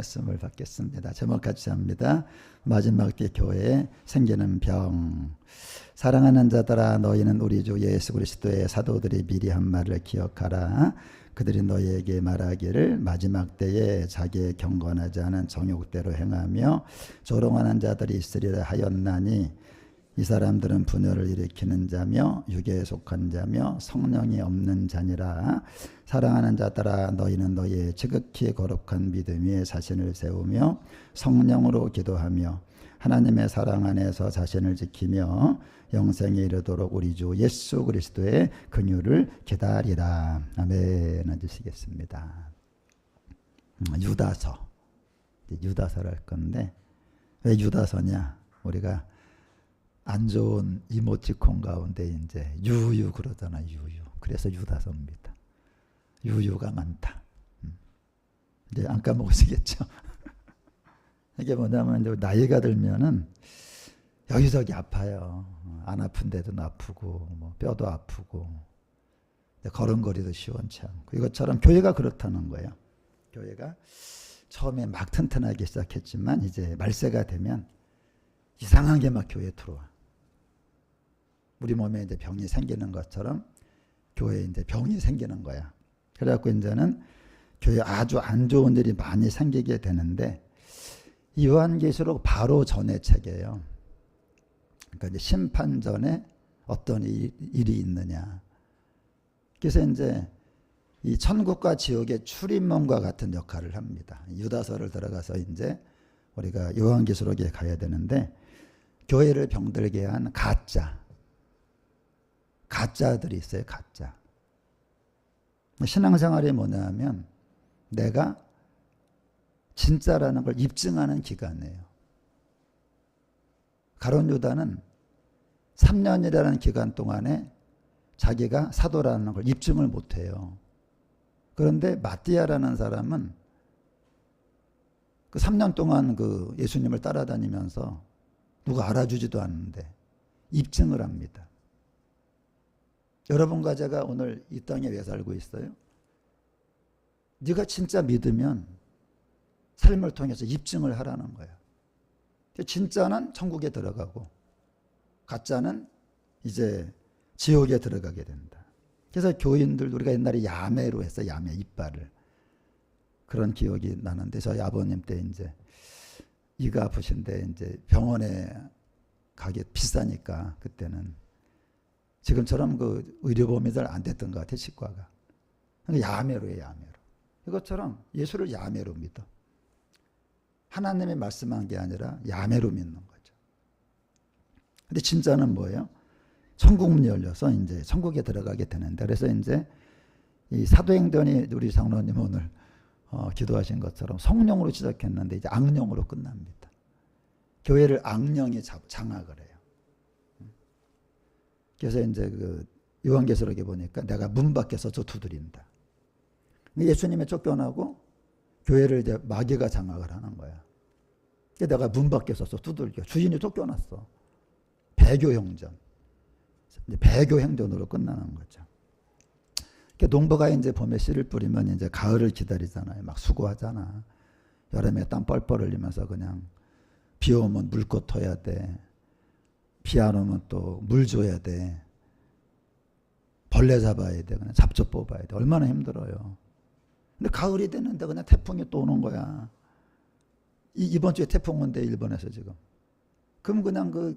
말씀을 받겠습니다. 제목 같이 합니다. 마지막 때 교회에 생기는 병. 사랑하는 자들아, 너희는 우리 주 예수 그리스도의 사도들이 미리 한 말을 기억하라. 그들이 너희에게 말하기를 마지막 때에 자기의 경건하지 않은 정욕대로 행하며 조롱하는 자들이 있으리라 하였나니, 이 사람들은 분열을 일으키는 자며 육에 속한 자며 성령이 없는 자니라. 사랑하는 자들아, 너희는 너희의 지극히 거룩한 믿음 위에 자신을 세우며 성령으로 기도하며 하나님의 사랑 안에서 자신을 지키며 영생에 이르도록 우리 주 예수 그리스도의 긍휼을 기다리라. 아멘. 해주시겠습니다. 유다서를 할 건데, 왜 유다서냐? 우리가 안 좋은 이모티콘 가운데 이제 유유 그러잖아. 유유. 그래서 유다서입니다. 유유가 많다. 이제 안 까먹으시겠죠? 이게 뭐냐면 이제 나이가 들면은 여기저기 아파요. 안 아픈 데도 아프고 뭐 뼈도 아프고 걸음걸이도 시원치 않고, 이것처럼 교회가 그렇다는 거예요. 교회가 처음에 막 튼튼하게 시작했지만 이제 말세가 되면 이상하게 막 교회에 들어와. 우리 몸에 이제 병이 생기는 것처럼 교회에 이제 병이 생기는 거야. 그래갖고 이제는 교회에 아주 안 좋은 일이 많이 생기게 되는데, 이 요한계시록 바로 전의 책이에요. 그러니까 이제 심판 전에 어떤 일이 있느냐. 그래서 이제 이 천국과 지옥의 출입문과 같은 역할을 합니다. 유다서를 들어가서 이제 우리가 요한계시록에 가야 되는데, 교회를 병들게 한 가짜들이 있어요. 가짜. 신앙생활이 뭐냐면 내가 진짜라는 걸 입증하는 기간이에요. 가룟 유다는 3년이라는 기간 동안에 자기가 사도라는 걸 입증을 못해요. 그런데 마띠아라는 사람은 그 3년 동안 그 예수님을 따라다니면서 누가 알아주지도 않는데 입증을 합니다. 여러분과 제가 오늘 이 땅에 왜 살고 있어요? 네가 진짜 믿으면 삶을 통해서 입증을 하라는 거야. 진짜는 천국에 들어가고 가짜는 이제 지옥에 들어가게 된다. 그래서 교인들, 우리가 옛날에 야매로 했어. 야매, 이빨을. 그런 기억이 나는데, 저희 아버님 때 이제 이가 아프신데 이제 병원에 가기 비싸니까 그때는 지금처럼 그 의료보험이 잘 안 됐던 것 같아, 치과가. 야매로 해요, 야매로. 이것처럼 예수를 야매로 믿어. 하나님이 말씀한 게 아니라 야매로 믿는 거죠. 근데 진짜는 뭐예요? 천국문이 열려서 이제 천국에 들어가게 되는데, 그래서 이제 이 사도행전이 우리 장로님 오늘 기도하신 것처럼 성령으로 시작했는데 이제 악령으로 끝납니다. 교회를 악령이 장악을 해요. 그래서 이제 그 요한계시록에 보니까 내가 문 밖에서 저 두드린다. 예수님이 쫓겨나고 교회를 이제 마귀가 장악을 하는 거야. 내가 문 밖에서 두들겨. 주인이 쫓겨났어. 배교 형전. 배교 행전으로 끝나는 거죠. 농부가 이제 봄에 씨를 뿌리면 이제 가을을 기다리잖아요. 막 수고하잖아. 여름에 땀 뻘뻘 흘리면서 그냥 비 오면 물꽃 터야 돼. 비 안 오면 또 물 줘야 돼. 벌레 잡아야 돼. 그냥 잡초 뽑아야 돼. 얼마나 힘들어요. 근데 가을이 되는데 그냥 태풍이 또 오는 거야. 이번 주에 태풍 온대, 일본에서 지금. 그럼 그냥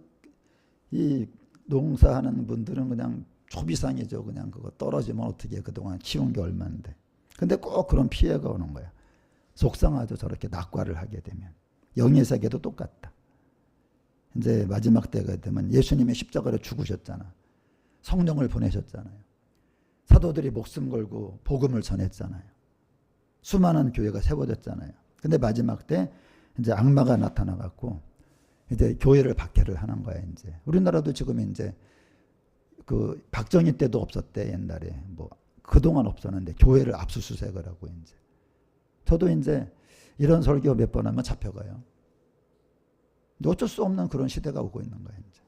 이 농사하는 분들은 그냥 초비상이죠. 그냥 그거 떨어지면 어떻게 해. 그동안 키운 게 얼마인데. 근데 꼭 그런 피해가 오는 거야. 속상하죠. 저렇게 낙과를 하게 되면. 영의 세계도 똑같다. 이제 마지막 때가 되면 예수님이 십자가로 죽으셨잖아. 성령을 보내셨잖아요. 사도들이 목숨 걸고 복음을 전했잖아요. 수많은 교회가 세워졌잖아요. 근데 마지막 때 이제 악마가 나타나갖고 이제 교회를 박해를 하는 거야. 이제 우리나라도 지금 이제 그 박정희 때도 없었대. 옛날에 뭐 그동안 없었는데 교회를 압수수색을 하고 이제. 저도 이제 이런 설교 몇 번 하면 잡혀가요. 어쩔 수 없는 그런 시대가 오고 있는 거예요, 이제.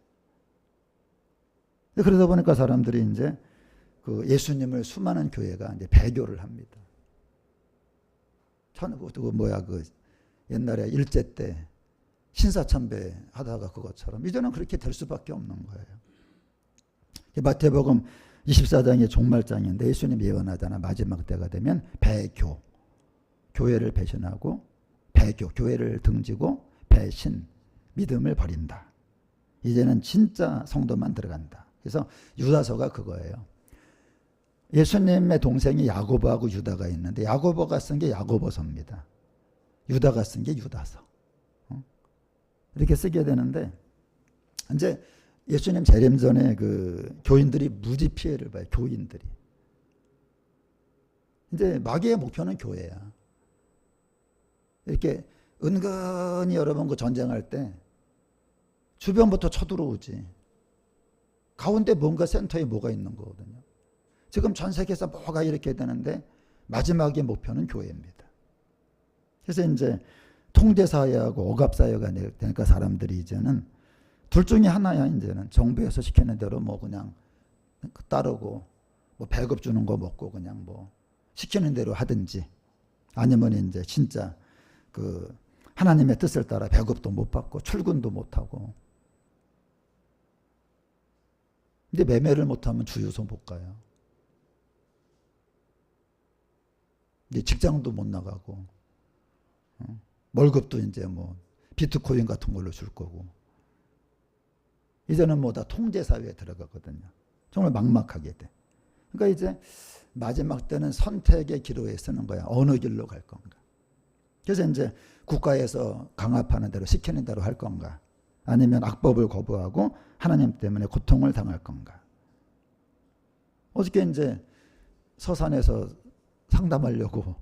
그러다 보니까 사람들이 이제 그 예수님을 수많은 교회가 이제 배교를 합니다. 옛날에 일제 때 신사참배 하다가 그것처럼 이제는 그렇게 될 수밖에 없는 거예요. 마태복음 24장의 종말장인데 예수님이 예언하잖아. 마지막 때가 되면 배교, 교회를 배신하고 배교, 교회를 등지고 배신, 믿음을 버린다. 이제는 진짜 성도만 들어간다. 그래서 유다서가 그거예요. 예수님의 동생이 야고보하고 유다가 있는데 야고보가 쓴 게 야고보서입니다. 유다가 쓴 게 유다서. 이렇게 쓰게 되는데 이제 예수님 재림 전에 그 교인들이 무지 피해를 봐요. 교인들이. 이제 마귀의 목표는 교회야. 이렇게 은근히 여러분 그 전쟁할 때 주변부터 쳐들어오지. 가운데 뭔가 센터에 뭐가 있는 거거든요. 지금 전 세계에서 뭐가 이렇게 되는데 마지막의 목표는 교회입니다. 그래서 이제 통제사회하고 억압사회가 되니까 사람들이 이제는 둘 중에 하나야. 이제는 정부에서 시키는 대로 뭐 그냥 따르고 뭐 배급 주는 거 먹고 그냥 뭐 시키는 대로 하든지, 아니면 이제 진짜 그 하나님의 뜻을 따라 배급도 못 받고 출근도 못 하고. 근데 매매를 못하면 주유소 못 가요. 이제 직장도 못 나가고, 월급도 이제 뭐 비트코인 같은 걸로 줄 거고. 이제는 뭐 다 통제사회에 들어가거든요. 정말 막막하게 돼. 그러니까 이제 마지막 때는 선택의 기로에 쓰는 거야. 어느 길로 갈 건가. 그래서 이제 국가에서 강압하는 대로 시키는 대로 할 건가, 아니면 악법을 거부하고 하나님 때문에 고통을 당할 건가. 어저께 이제 서산에서 상담하려고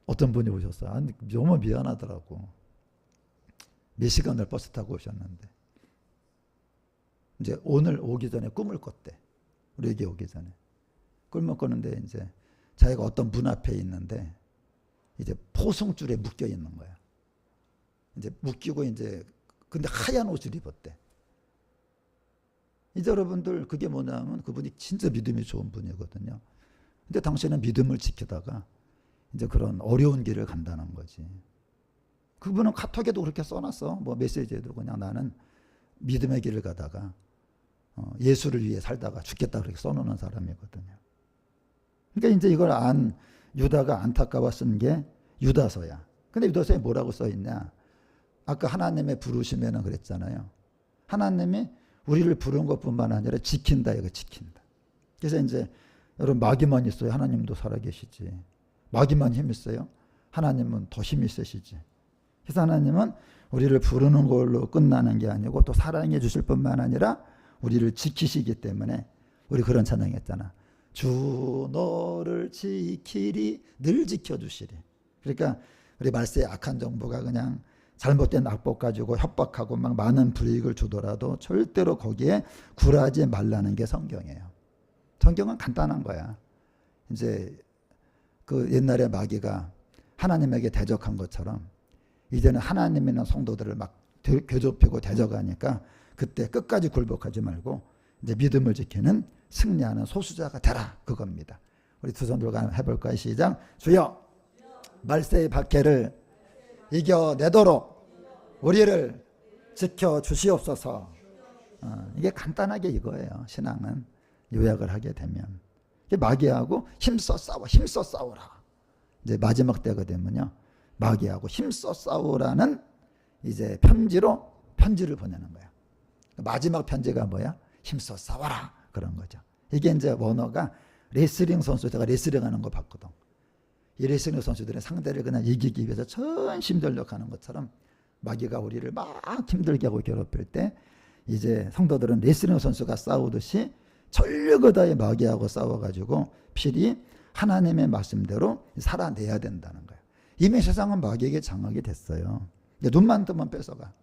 어떤 분이 오셨어요. 너무 미안하더라고. 몇 시간을 버스 타고 오셨는데 이제 오늘 오기 전에 꿈을 꿨대. 우리 여기 오기 전에 꿈을 꿨는데 이제 자기가 어떤 문 앞에 있는데 이제 포승줄에 묶여 있는 거야. 이제 묶이고 이제 근데 하얀 옷을 입었대. 이제 여러분들 그게 뭐냐면 그분이 진짜 믿음이 좋은 분이거든요. 근데 당신은 믿음을 지키다가 이제 그런 어려운 길을 간다는 거지. 그분은 카톡에도 그렇게 써놨어. 뭐 메시지에도 그냥 나는 믿음의 길을 가다가 예수를 위해 살다가 죽겠다 그렇게 써놓는 사람이거든요. 그러니까 이제 이걸 유다가 안타까워 쓴 게 유다서야. 근데 유다서에 뭐라고 써 있냐? 아까 하나님의 부르심에는 그랬잖아요. 하나님이 우리를 부른 것뿐만 아니라 지킨다, 이거 지킨다. 그래서 이제 여러분 마귀만 있어요. 하나님도 살아계시지. 마귀만 힘 있어요. 하나님은 더 힘이 세시지. 그래서 하나님은 우리를 부르는 걸로 끝나는 게 아니고 또 사랑해 주실 뿐만 아니라 우리를 지키시기 때문에 우리 그런 찬양했잖아. 주 너를 지키리, 늘 지켜주시리. 그러니까 우리 말세의 악한 정부가 그냥 잘못된 악법 가지고 협박하고 막 많은 불이익을 주더라도 절대로 거기에 굴하지 말라는 게 성경이에요. 성경은 간단한 거야. 이제 그 옛날에 마귀가 하나님에게 대적한 것처럼 이제는 하나님 있는 성도들을 막 괴롭히고 대적하니까 그때 끝까지 굴복하지 말고 이제 믿음을 지키는 승리하는 소수자가 되라, 그겁니다. 우리 두 손 들고 해볼까요? 시작. 주여, 말세의 박해를 이겨내도록 우리를 지켜주시옵소서. 이게 간단하게 이거예요. 신앙은 요약을 하게 되면 마귀하고 힘써 싸워라. 이제 마지막 때가 되면요, 마귀하고 힘써 싸우라는 이제 편지를 보내는 거야. 마지막 편지가 뭐야? 힘써 싸워라, 그런 거죠. 이게 이제 원어가 레슬링 선수, 제가 레슬링 하는 거 봤거든. 이 레슬링 선수들은 상대를 그냥 이기기 위해서 전심 전력하는 것처럼 마귀가 우리를 막 힘들게 하고 괴롭힐 때 이제 성도들은 레슬링 선수가 싸우듯이 전력을 다해 마귀하고 싸워가지고 필히 하나님의 말씀대로 살아내야 된다는 거예요. 이미 세상은 마귀에게 장악이 됐어요. 눈만 뜨면 뺏어가.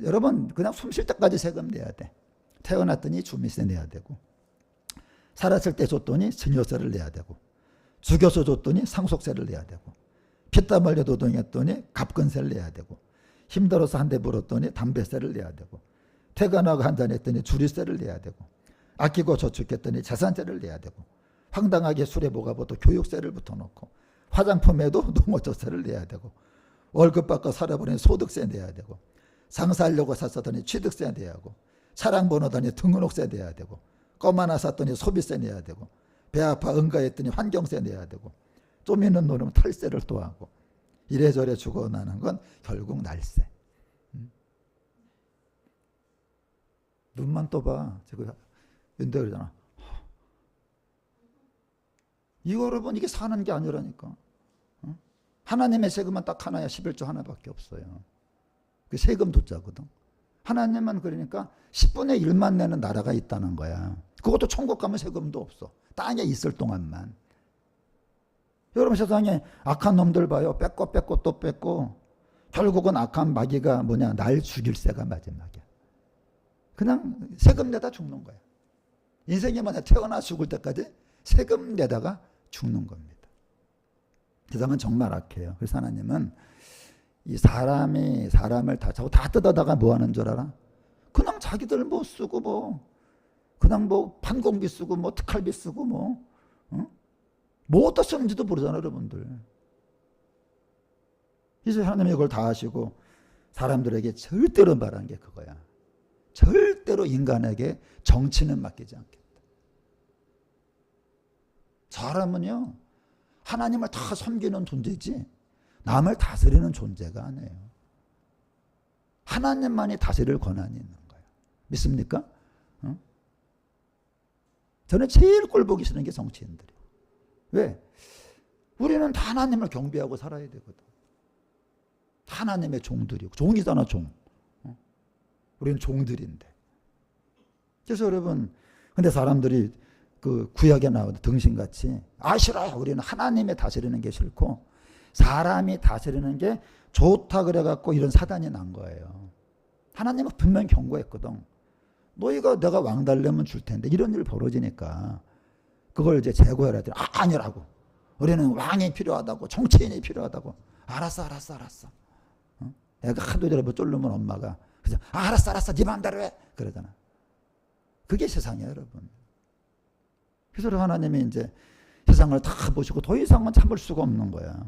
여러분 그냥 숨 쉴 때까지 세금 내야 돼. 태어났더니 주민세 내야 되고, 살았을 때 줬더니 증여세를 내야 되고, 죽여서 줬더니 상속세를 내야 되고, 피땀 흘려 노동했더니 갑근세를 내야 되고, 힘들어서 한 대 물었더니 담배세를 내야 되고, 퇴근하고 한잔했더니 주류세를 내야 되고, 아끼고 저축했더니 재산세를 내야 되고, 황당하게 술에 뭐가 붙어 교육세를 붙여놓고, 화장품에도 농어조세를 내야 되고, 월급 받고 살아보니 소득세 내야 되고, 장사하려고 샀더니 취득세 내야 하고, 차량 번호더니 등록세 내야 되고, 껌 하나 샀더니 소비세 내야 되고, 배 아파 응가했더니 환경세 내야 되고, 좀 있는 놈은 탈세를 또 하고, 이래저래 죽어나는 건 결국 날세. 눈만 떠봐. 지금 윤대 그러잖아. 이거 여러분, 이게 사는 게 아니라니까. 하나님의 세금은 딱 하나야. 11조 하나밖에 없어요. 그 세금 도자거든. 하나님은 그러니까 10분의 1만 내는 나라가 있다는 거야. 그것도 천국 가면 세금도 없어. 땅에 있을 동안만. 여러분, 세상에 악한 놈들 봐요. 뺏고 또 뺏고. 결국은 악한 마귀가 뭐냐, 날 죽일세가 마지막이야. 그냥 세금 내다 죽는 거야. 인생이 뭐냐, 태어나 죽을 때까지 세금 내다가 죽는 겁니다. 세상은 정말 악해요. 그래서 하나님은 이 사람이 사람을 다 뜯어다가 뭐 하는 줄 알아? 그냥 자기들 뭐 쓰고 뭐 그냥 뭐 판공비 쓰고 뭐 특할비 쓰고 뭐 어디다 쓰는지도 모르잖아요, 여러분들. 그래서 하나님이 이걸 다 하시고 사람들에게 절대로 말한 게 그거야. 절대로 인간에게 정치는 맡기지 않겠다. 사람은요, 하나님을 다 섬기는 존재지 남을 다스리는 존재가 아니에요. 하나님만이 다스릴 권한이 있는 거예요. 믿습니까? 저는 제일 꼴보기 싫은 게 정치인들이에요. 왜? 우리는 다 하나님을 경배하고 살아야 되거든. 하나님의 종들이고, 종이잖아, 종. 우리는 종들인데. 그래서 여러분, 근데 사람들이 그 구약에 나오는 등신같이 싫어요. 우리는 하나님의 다스리는 게 싫고 사람이 다스리는 게 좋다 그래갖고 이런 사단이 난 거예요. 하나님은 분명히 경고했거든. 너희가 내가 왕 달려면 줄 텐데 이런 일 벌어지니까 그걸 이제 제거해야 돼. 아니라고. 우리는 왕이 필요하다고, 정치인이 필요하다고. 알았어. 애가 하도 저래 쫄르면 엄마가 그래서 알았어 네 맘대로 해 그러잖아. 그게 세상이에요, 여러분. 그래서 하나님이 이제 세상을 다 보시고 더 이상은 참을 수가 없는 거야.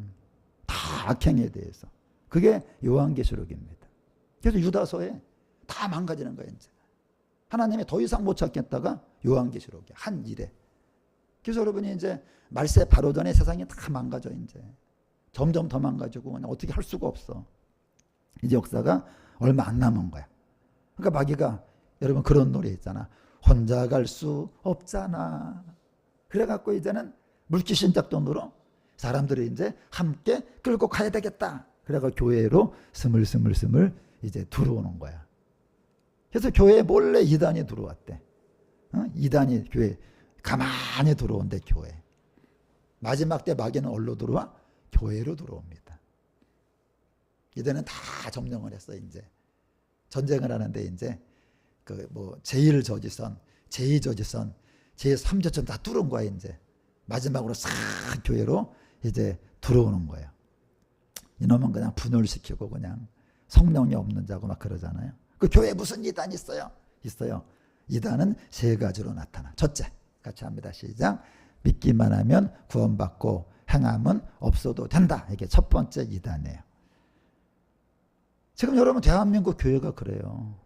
다 악행에 대해서. 그게 요한계시록입니다. 그래서 유다서에 다 망가지는 거예요, 이제. 하나님이 더 이상 못 찾겠다가 요한계시록이야. 한 일에. 그래서 여러분이 이제 말세 바로 전에 세상이 다 망가져, 이제. 점점 더 망가지고 그냥 어떻게 할 수가 없어. 이제 역사가 얼마 안 남은 거야. 그러니까 마귀가 여러분 그런 노래 있잖아. 혼자 갈 수 없잖아. 그래갖고 이제는 물귀신작 돈으로 사람들이 이제 함께 끌고 가야 되겠다. 그래가 교회로 스물스물 이제 들어오는 거야. 그래서 교회에 몰래 이단이 들어왔대. 이단이 교회 가만히 들어온대, 교회. 마지막 때 마귀는 어디로 들어와? 교회로 들어옵니다. 이제는 다 점령을 했어, 이제. 전쟁을 하는데 이제 그 뭐 제1저지선, 제2저지선, 제3저지선 다 뚫은 거야, 이제. 마지막으로 싹 교회로 이제 들어오는 거예요. 이놈은 그냥 분열시키고 그냥 성령이 없는 자고 막 그러잖아요. 그 교회에 무슨 이단이 있어요? 있어요. 이단은 세 가지로 나타나. 첫째, 같이 합니다. 시작. 믿기만 하면 구원받고 행함은 없어도 된다. 이게 첫 번째 이단이에요. 지금 여러분 대한민국 교회가 그래요.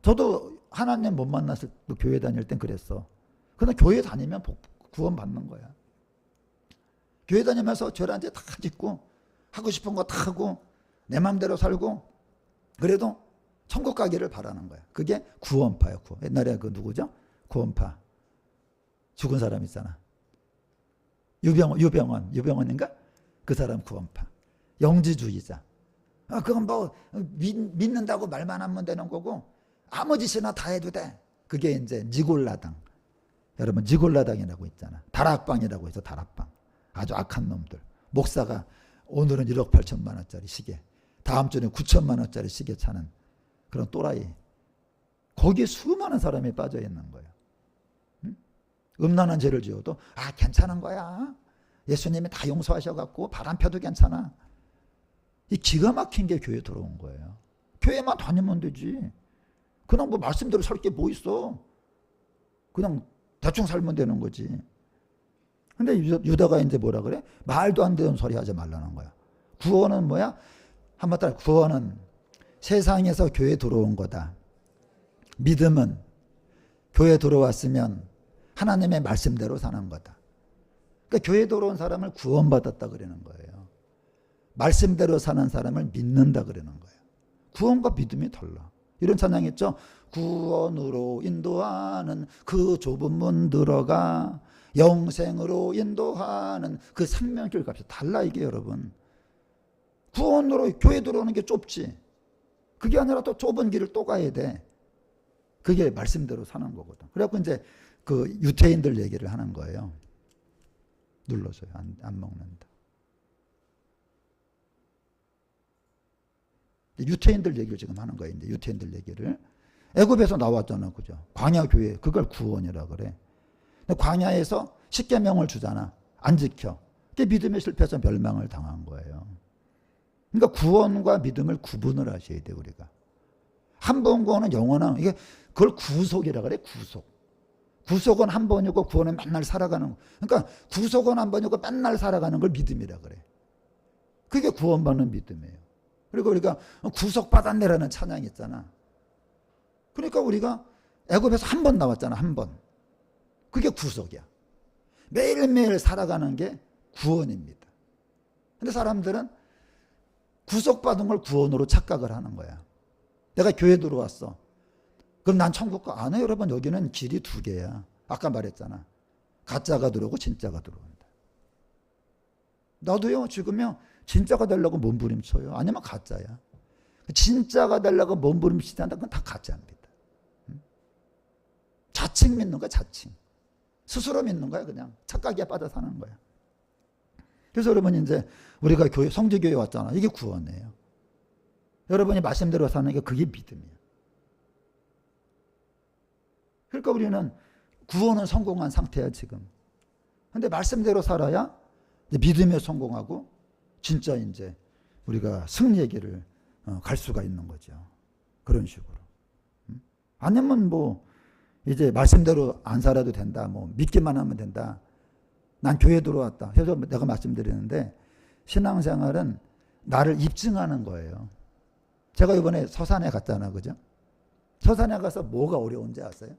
저도 하나님 못 만났을 때 교회 다닐 땐 그랬어. 그러나 교회 다니면 구원받는 거야. 교회 다니면서 죄란죄 다 짓고 하고 싶은 거 다 하고 내 마음대로 살고 그래도 천국 가기를 바라는 거야. 그게 구원파예요. 옛날에 그 누구죠? 구원파. 죽은 사람 있잖아. 유병원인가? 그 사람 구원파. 영지주의자. 그건 뭐 믿는다고 말만 하면 되는 거고 아무 짓이나 다 해도 돼. 그게 이제 니골라당. 여러분 니골라당이라고 있잖아. 다락방이라고 해서 다락방. 아주 악한 놈들. 목사가 오늘은 1억 8천만 원짜리 시계, 다음 주는 9천만 원짜리 시계 차는 그런 또라이. 거기에 수많은 사람이 빠져 있는 거예요. 음란한 죄를 지어도 괜찮은 거야. 예수님이 다 용서하셔갖고 바람 펴도 괜찮아. 이 기가 막힌 게 교회에 들어온 거예요. 교회만 다니면 되지. 그냥 뭐 말씀대로 살 게 뭐 있어. 그냥 대충 살면 되는 거지. 근데 유다가 이제 뭐라 그래? 말도 안 되는 소리 하지 말라는 거야. 구원은 뭐야? 한번 따라. 구원은 세상에서 교회에 들어온 거다. 믿음은 교회에 들어왔으면 하나님의 말씀대로 사는 거다. 그러니까 교회에 들어온 사람을 구원받았다 그러는 거예요. 말씀대로 사는 사람을 믿는다 그러는 거예요. 구원과 믿음이 달라. 이런 찬양 있죠? 구원으로 인도하는 그 좁은 문 들어가 영생으로 인도하는 그 생명길 값이 달라 이게 여러분. 구원으로 교회 들어오는 게 좁지. 그게 아니라 또 좁은 길을 또 가야 돼. 그게 말씀대로 사는 거거든. 그래갖고 이제 그 유태인들 얘기를 하는 거예요. 눌러줘요. 안 먹는다. 유태인들 얘기를 지금 하는 거예요. 이제 유태인들 얘기를. 애굽에서 나왔잖아. 그죠? 광야 교회. 그걸 구원이라 그래. 근데 광야에서 십계명을 주잖아. 안 지켜. 그게 믿음에 실패해서 멸망을 당한 거예요. 그러니까 구원과 믿음을 구분을 하셔야 돼 우리가. 한 번 구원은 영원한 이게 그걸 구속이라 그래. 구속. 구속은 한 번이고 구원은 맨날 살아가는 거. 그러니까 구속은 한 번이고 맨날 살아가는 걸 믿음이라 그래. 그게 구원받는 믿음이에요. 그리고 우리가 구속받았네라는 찬양이 있잖아. 그러니까 우리가 애굽에서 한 번 나왔잖아. 한 번. 그게 구속이야. 매일매일 살아가는 게 구원입니다. 근데 사람들은 구속받은 걸 구원으로 착각을 하는 거야. 내가 교회 들어왔어. 그럼 난 천국 가. 안 해, 여러분. 여기는 길이 두 개야. 아까 말했잖아. 가짜가 들어오고 진짜가 들어온다. 나도요, 지금요, 진짜가 되려고 몸부림쳐요. 아니면 가짜야. 진짜가 되려고 몸부림치는다. 그건 다 가짜입니다. 자칭 믿는 거야, 자칭. 스스로 믿는 거야, 그냥. 착각에 빠져 사는 거야. 그래서 여러분, 이제 우리가 교회, 성지교회 왔잖아. 이게 구원이에요. 여러분이 말씀대로 사는 게 그게 믿음이에요. 그러니까 우리는 구원은 성공한 상태야, 지금. 근데 말씀대로 살아야 이제 믿음에 성공하고 진짜 이제 우리가 승리의 길을 갈 수가 있는 거죠. 그런 식으로. 아니면 뭐 이제 말씀대로 안 살아도 된다. 뭐 믿기만 하면 된다. 난 교회 들어왔다. 그래서 내가 말씀드리는데 신앙생활은 나를 입증하는 거예요. 제가 이번에 서산에 갔잖아. 그죠? 서산에 가서 뭐가 어려운지 아세요?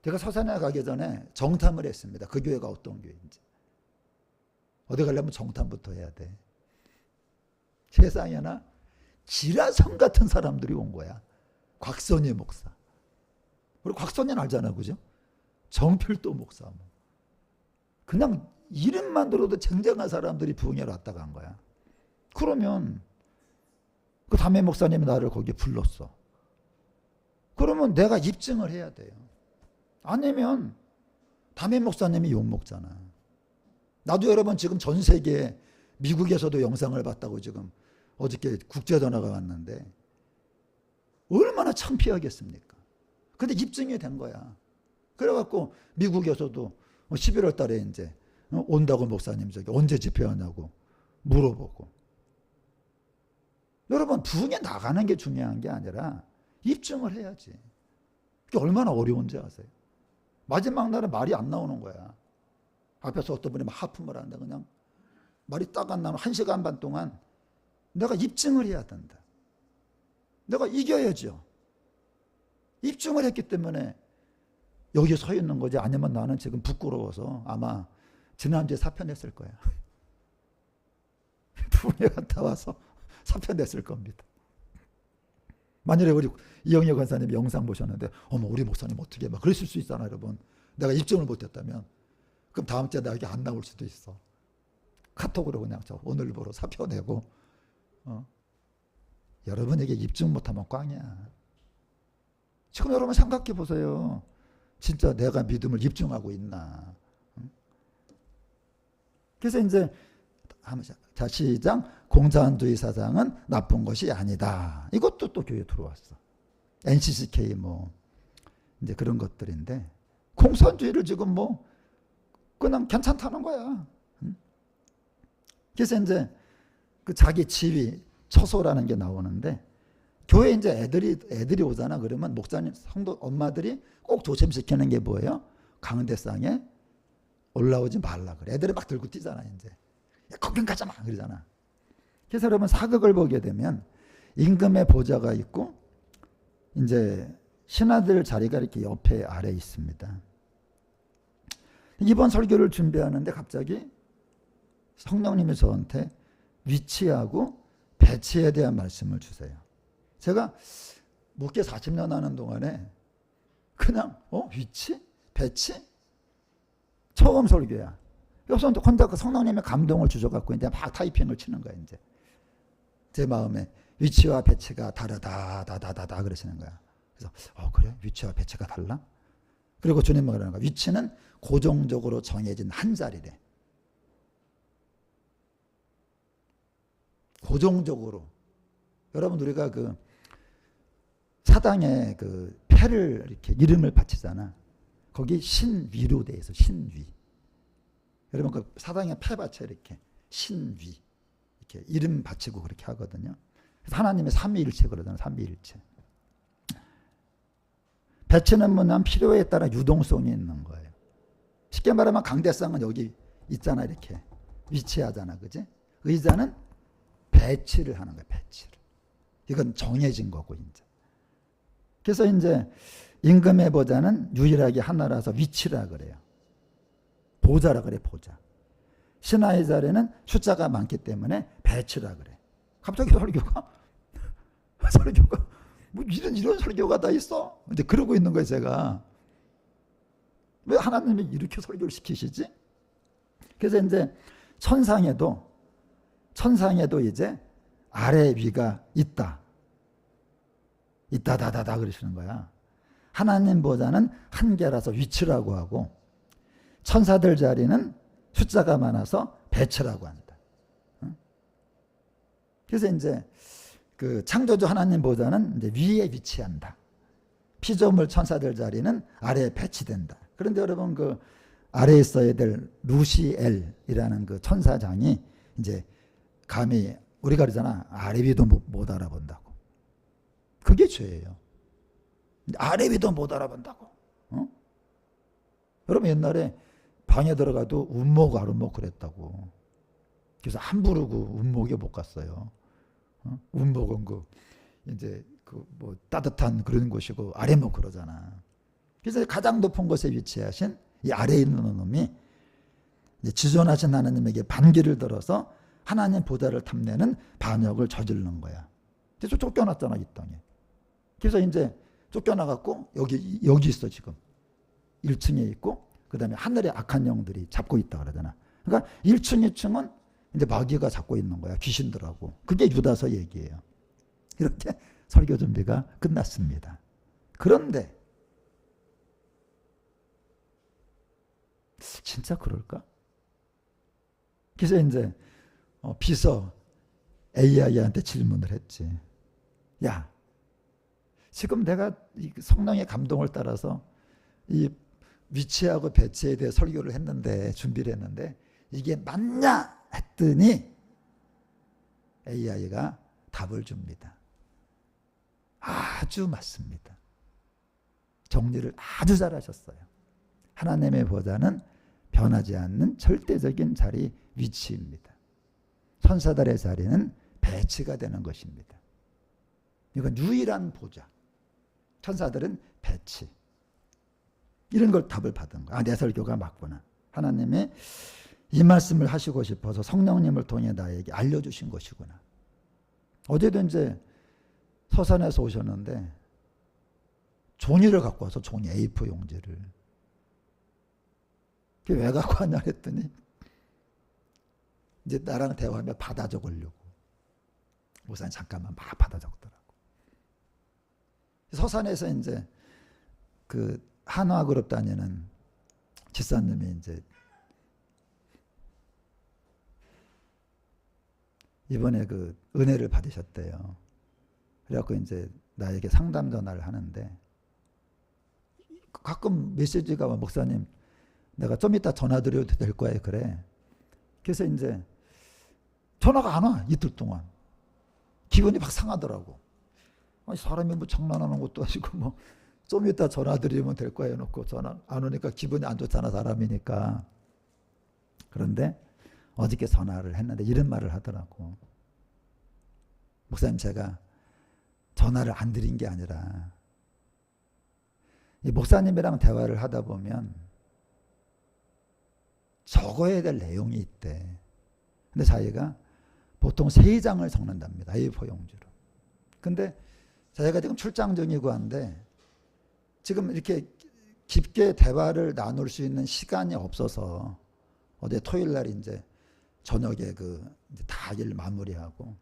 제가 서산에 가기 전에 정탐을 했습니다. 그 교회가 어떤 교회인지. 어디 가려면 정탐부터 해야 돼. 세상에나 지라성 같은 사람들이 온 거야. 곽선희 목사. 우리 곽선희는 알잖아. 그죠? 정필도 목사. 뭐. 그냥 이름만 들어도 쟁쟁한 사람들이 부흥회로 왔다 간 거야. 그러면 그 담임 목사님이 나를 거기에 불렀어. 그러면 내가 입증을 해야 돼요. 아니면 담임 목사님이 욕먹잖아. 나도 여러분 지금 전 세계에 미국에서도 영상을 봤다고 지금 어저께 국제전화가 왔는데 얼마나 창피하겠습니까? 근데 입증이 된 거야. 그래갖고 미국에서도 11월 달에 이제 온다고 목사님 저기 언제 집회하냐고 물어보고. 여러분 부흥에 나가는 게 중요한 게 아니라 입증을 해야지. 그게 얼마나 어려운지 아세요? 마지막 날에 말이 안 나오는 거야. 앞에서 어떤 분이 막 하품을 한다. 그냥 말이 딱 안 나오면 1시간 반 동안 내가 입증을 해야 된다. 내가 이겨야죠. 입증을 했기 때문에 여기 서 있는 거지. 아니면 나는 지금 부끄러워서 아마 지난주에 사표냈을 거야. 부흥회 갔다 와서 사표냈을 겁니다. 만일에 우리 이영애 권사님이 영상 보셨는데 어머 우리 목사님 어떻게 막 그러실 수 있잖아 여러분. 내가 입증을 못했다면 그럼 다음 주에 나 여기 안 나올 수도 있어. 카톡으로 그냥 저 오늘보로 사표 내고 여러분에게 입증 못하면 꽝이야. 지금 여러분 생각해 보세요. 진짜 내가 믿음을 입증하고 있나. 그래서 이제 자 시작. 공산주의 사상은 나쁜 것이 아니다. 이것도 또 교회에 들어왔어. NCCK 뭐 이제 그런 것들인데 공산주의를 지금 뭐 그냥 괜찮다는 거야. 그래서 이제 그 자기 지위 처소라는 게 나오는데 교회 이제 애들이 오잖아. 그러면 목사님 성도 엄마들이 꼭 조심시키는 게 뭐예요? 강대상에 올라오지 말라 그래. 애들이 막 들고 뛰잖아. 이제 거긴 가지 마 그러잖아. 그래서 여러분 사극을 보게 되면 임금의 보좌가 있고 이제 신하들 자리가 이렇게 옆에 아래 있습니다. 이번 설교를 준비하는데 갑자기 성령님이 저한테 위치하고 배치에 대한 말씀을 주세요. 제가 목회 40년 하는 동안에 그냥 위치? 배치? 처음 설교야. 그래서 혼자 그 성령님의 감동을 주셔갖고 이제 막 타이핑을 치는 거야. 이제 제 마음에 위치와 배치가 다르다 그러시는 거야. 그래서 그래? 위치와 배치가 달라? 그리고 주님 말하는 거야. 위치는 고정적으로 정해진 한 자리래. 고정적으로. 여러분 우리가 그 사당에 그 패를 이렇게 이름을 바치잖아. 거기 신위로 돼 있어. 신위. 여러분 그 사당에 패 받쳐 이렇게 신위 이렇게 이름 바치고 그렇게 하거든요. 그래서 하나님의 삼위일체 그러잖아요. 삼위일체. 배치는 뭐냐면 필요에 따라 유동성이 있는 거예요. 쉽게 말하면 강대상은 여기 있잖아. 이렇게 위치하잖아. 그지? 의자는 배치를 하는 거예요. 배치를. 이건 정해진 거고 이제. 그래서 이제 임금의 보좌는 유일하게 하나라서 위치라 그래요. 보좌라 그래. 보좌. 신하의 자리는 숫자가 많기 때문에 배치라 그래. 갑자기 설교가 뭐 이런 설교가 다 있어? 이제 그러고 있는 거예요. 제가 왜 하나님이 이렇게 설교를 시키시지? 그래서 이제 천상에도 이제 아래 위가 있다 그러시는 거야. 하나님 보좌는 한 개라서 위치라고 하고 천사들 자리는 숫자가 많아서 배치라고 한다. 그래서 이제 그 창조주 하나님 보좌는 이제 위에 위치한다. 피조물 천사들 자리는 아래에 배치된다. 그런데 여러분 그 아래에 있어야 될 루시엘이라는 그 천사장이 이제 감히 우리가 그러잖아. 아래 위도 못 알아본다고. 그게 죄예요. 아래 위도 못 알아본다고. 여러분 옛날에 방에 들어가도 운목 아른목 그랬다고. 그래서 함부로 그 운목에 못 갔어요. 운목은 그 이제 그 뭐 따뜻한 그런 곳이고 아래목 그러잖아. 그래서 가장 높은 곳에 위치하신 이 아래에 있는 놈이 이제 지존하신 하나님에게 반기를 들어서 하나님 보좌를 탐내는 반역을 저지르는 거야. 그래서 쫓겨났잖아 이 땅에. 그래서 이제 쫓겨나갖고 여기 있어 지금. 1층에 있고 그 다음에 하늘에 악한 영들이 잡고 있다 그러잖아. 그러니까 1층, 2층은 이제 마귀가 잡고 있는 거야. 귀신들하고. 그게 유다서 얘기예요. 이렇게 설교 준비가 끝났습니다. 그런데 진짜 그럴까? 그래서 이제 비서 AI한테 질문을 했지. 야, 지금 내가 이 성령의 감동을 따라서 이 위치하고 배치에 대해 설교를 했는데 준비를 했는데 이게 맞냐 했더니 AI가 답을 줍니다. 아주 맞습니다. 정리를 아주 잘하셨어요. 하나님의 보좌는 변하지 않는 절대적인 자리 위치입니다. 천사들의 자리는 배치가 되는 것입니다. 이건 유일한 보좌. 천사들은 배치. 이런 걸 답을 받은 거야. 내 설교가 맞구나. 하나님이 이 말씀을 하시고 싶어서 성령님을 통해 나에게 알려주신 것이구나. 어제도 이제 서산에서 오셨는데 종이를 갖고 와서 종이 A4 용지를. 그게 왜 갖고 왔냐 했더니 이제 나랑 대화하며 받아 적으려고. 목사님 잠깐만 막 받아 적더라고. 서산에서 이제 그 한화그룹 다니는 집사님이 이제 이번에 그 은혜를 받으셨대요. 그래갖고 이제 나에게 상담 전화를 하는데 가끔 메시지가 와. 목사님 내가 좀 이따 전화 드려도 될 거예요. 그래. 그래서 이제 전화가 안 와. 이틀 동안. 기분이 막 상하더라고. 아니 사람이 뭐 장난하는 것도 아니고 뭐 좀 이따 전화 드리면 될 거예요 놓고 전화 안 오니까 기분이 안 좋잖아 사람이니까. 그런데 어저께 전화를 했는데 이런 말을 하더라고. 목사님 제가 전화를 안 드린 게 아니라 이 목사님이랑 대화를 하다 보면 적어야 될 내용이 있대. 근데 자기가 보통 3장을 적는답니다. A4 용지로. 근데 자기가 지금 출장 중이고 한데 지금 이렇게 깊게 대화를 나눌 수 있는 시간이 없어서 어제 토요일 날 이제 저녁에 이제 다 일 마무리하고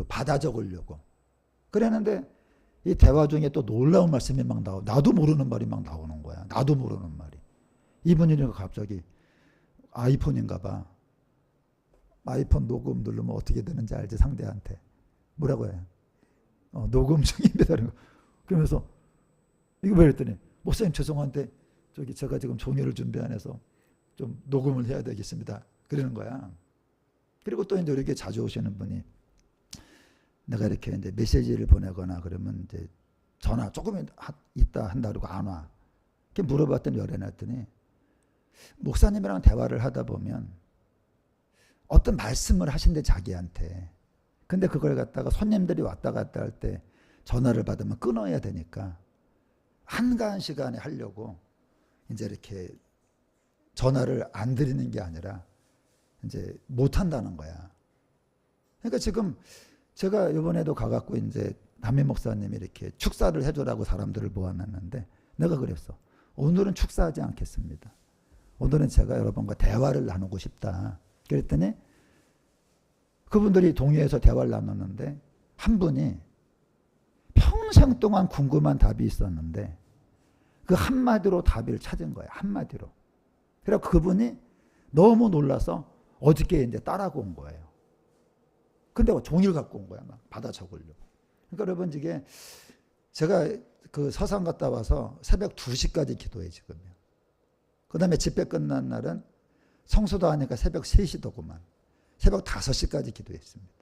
받아 적으려고 그랬는데 이 대화 중에 또 놀라운 말씀이 막 나도 모르는 말이 막 나오는 거야. 나도 모르는 말이. 이분이 갑자기 아이폰인가 봐. 아이폰 녹음 누르면 어떻게 되는지 알지? 상대한테. 뭐라고 해? 녹음 중입니다. 그러면서 이거 왜 그랬더니 목사님 죄송한데 제가 지금 종이를 준비 안 해서 좀 녹음을 해야 되겠습니다. 그러는 거야. 그리고 또 이제 이렇게 자주 오시는 분이 내가 이렇게 이제 메시지를 보내거나 그러면 이제 전화 조금 있다 한다 그러고 안 와. 이렇게 물어봤더니 열어놨더니 목사님이랑 대화를 하다 보면 어떤 말씀을 하신대 자기한테. 근데 그걸 갖다가 손님들이 왔다 갔다 할 때 전화를 받으면 끊어야 되니까 한가한 시간에 하려고 이제 이렇게 전화를 안 드리는 게 아니라 이제 못 한다는 거야. 그러니까 지금 제가 이번에도 가갖고 이제 담임 목사님이 이렇게 축사를 해주라고 사람들을 모아놨는데 내가 그랬어. 오늘은 축사하지 않겠습니다. 오늘은 제가 여러분과 대화를 나누고 싶다. 그랬더니 그분들이 동의해서 대화를 나눴는데 한 분이 평생 동안 궁금한 답이 있었는데 그 한마디로 답을 찾은 거예요. 한마디로. 그래서 그분이 너무 놀라서 어저께 이제 따라고 온 거예요. 근데 종이를 갖고 온 거야. 막 받아 적으려고. 그러니까 여러분 이게 제가 그 서산 갔다 와서 새벽 2시까지 기도해 지금요. 그 다음에 집회 끝난 날은 성수도 하니까 새벽 3시도구만. 새벽 5시까지 기도했습니다.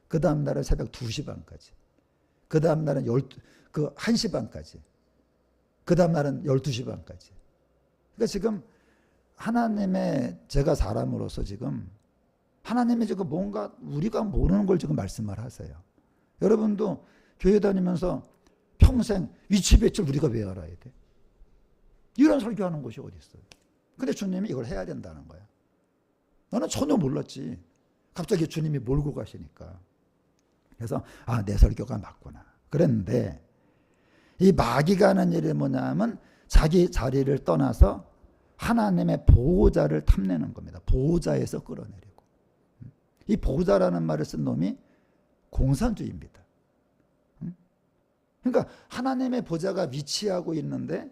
그 다음 날은 새벽 2시 반까지. 그 다음 날은 1시 반까지. 그 다음 날은 12시 반까지. 그러니까 지금 하나님의 제가 사람으로서 지금 하나님이 지금 뭔가 우리가 모르는 걸 지금 말씀을 하세요. 여러분도 교회 다니면서 평생 위치배출 우리가 왜 알아야 돼? 이런 설교하는 곳이 어디 있어요? 근데 주님이 이걸 해야 된다는 거야. 나는 전혀 몰랐지. 갑자기 주님이 몰고 가시니까. 그래서 내 설교가 맞구나. 그런데 이 마귀가 하는 일이 뭐냐면 자기 자리를 떠나서 하나님의 보호자를 탐내는 겁니다. 보호자에서 끌어내리고. 이 보호자라는 말을 쓴 놈이 공산주의입니다. 그러니까 하나님의 보좌가 위치하고 있는데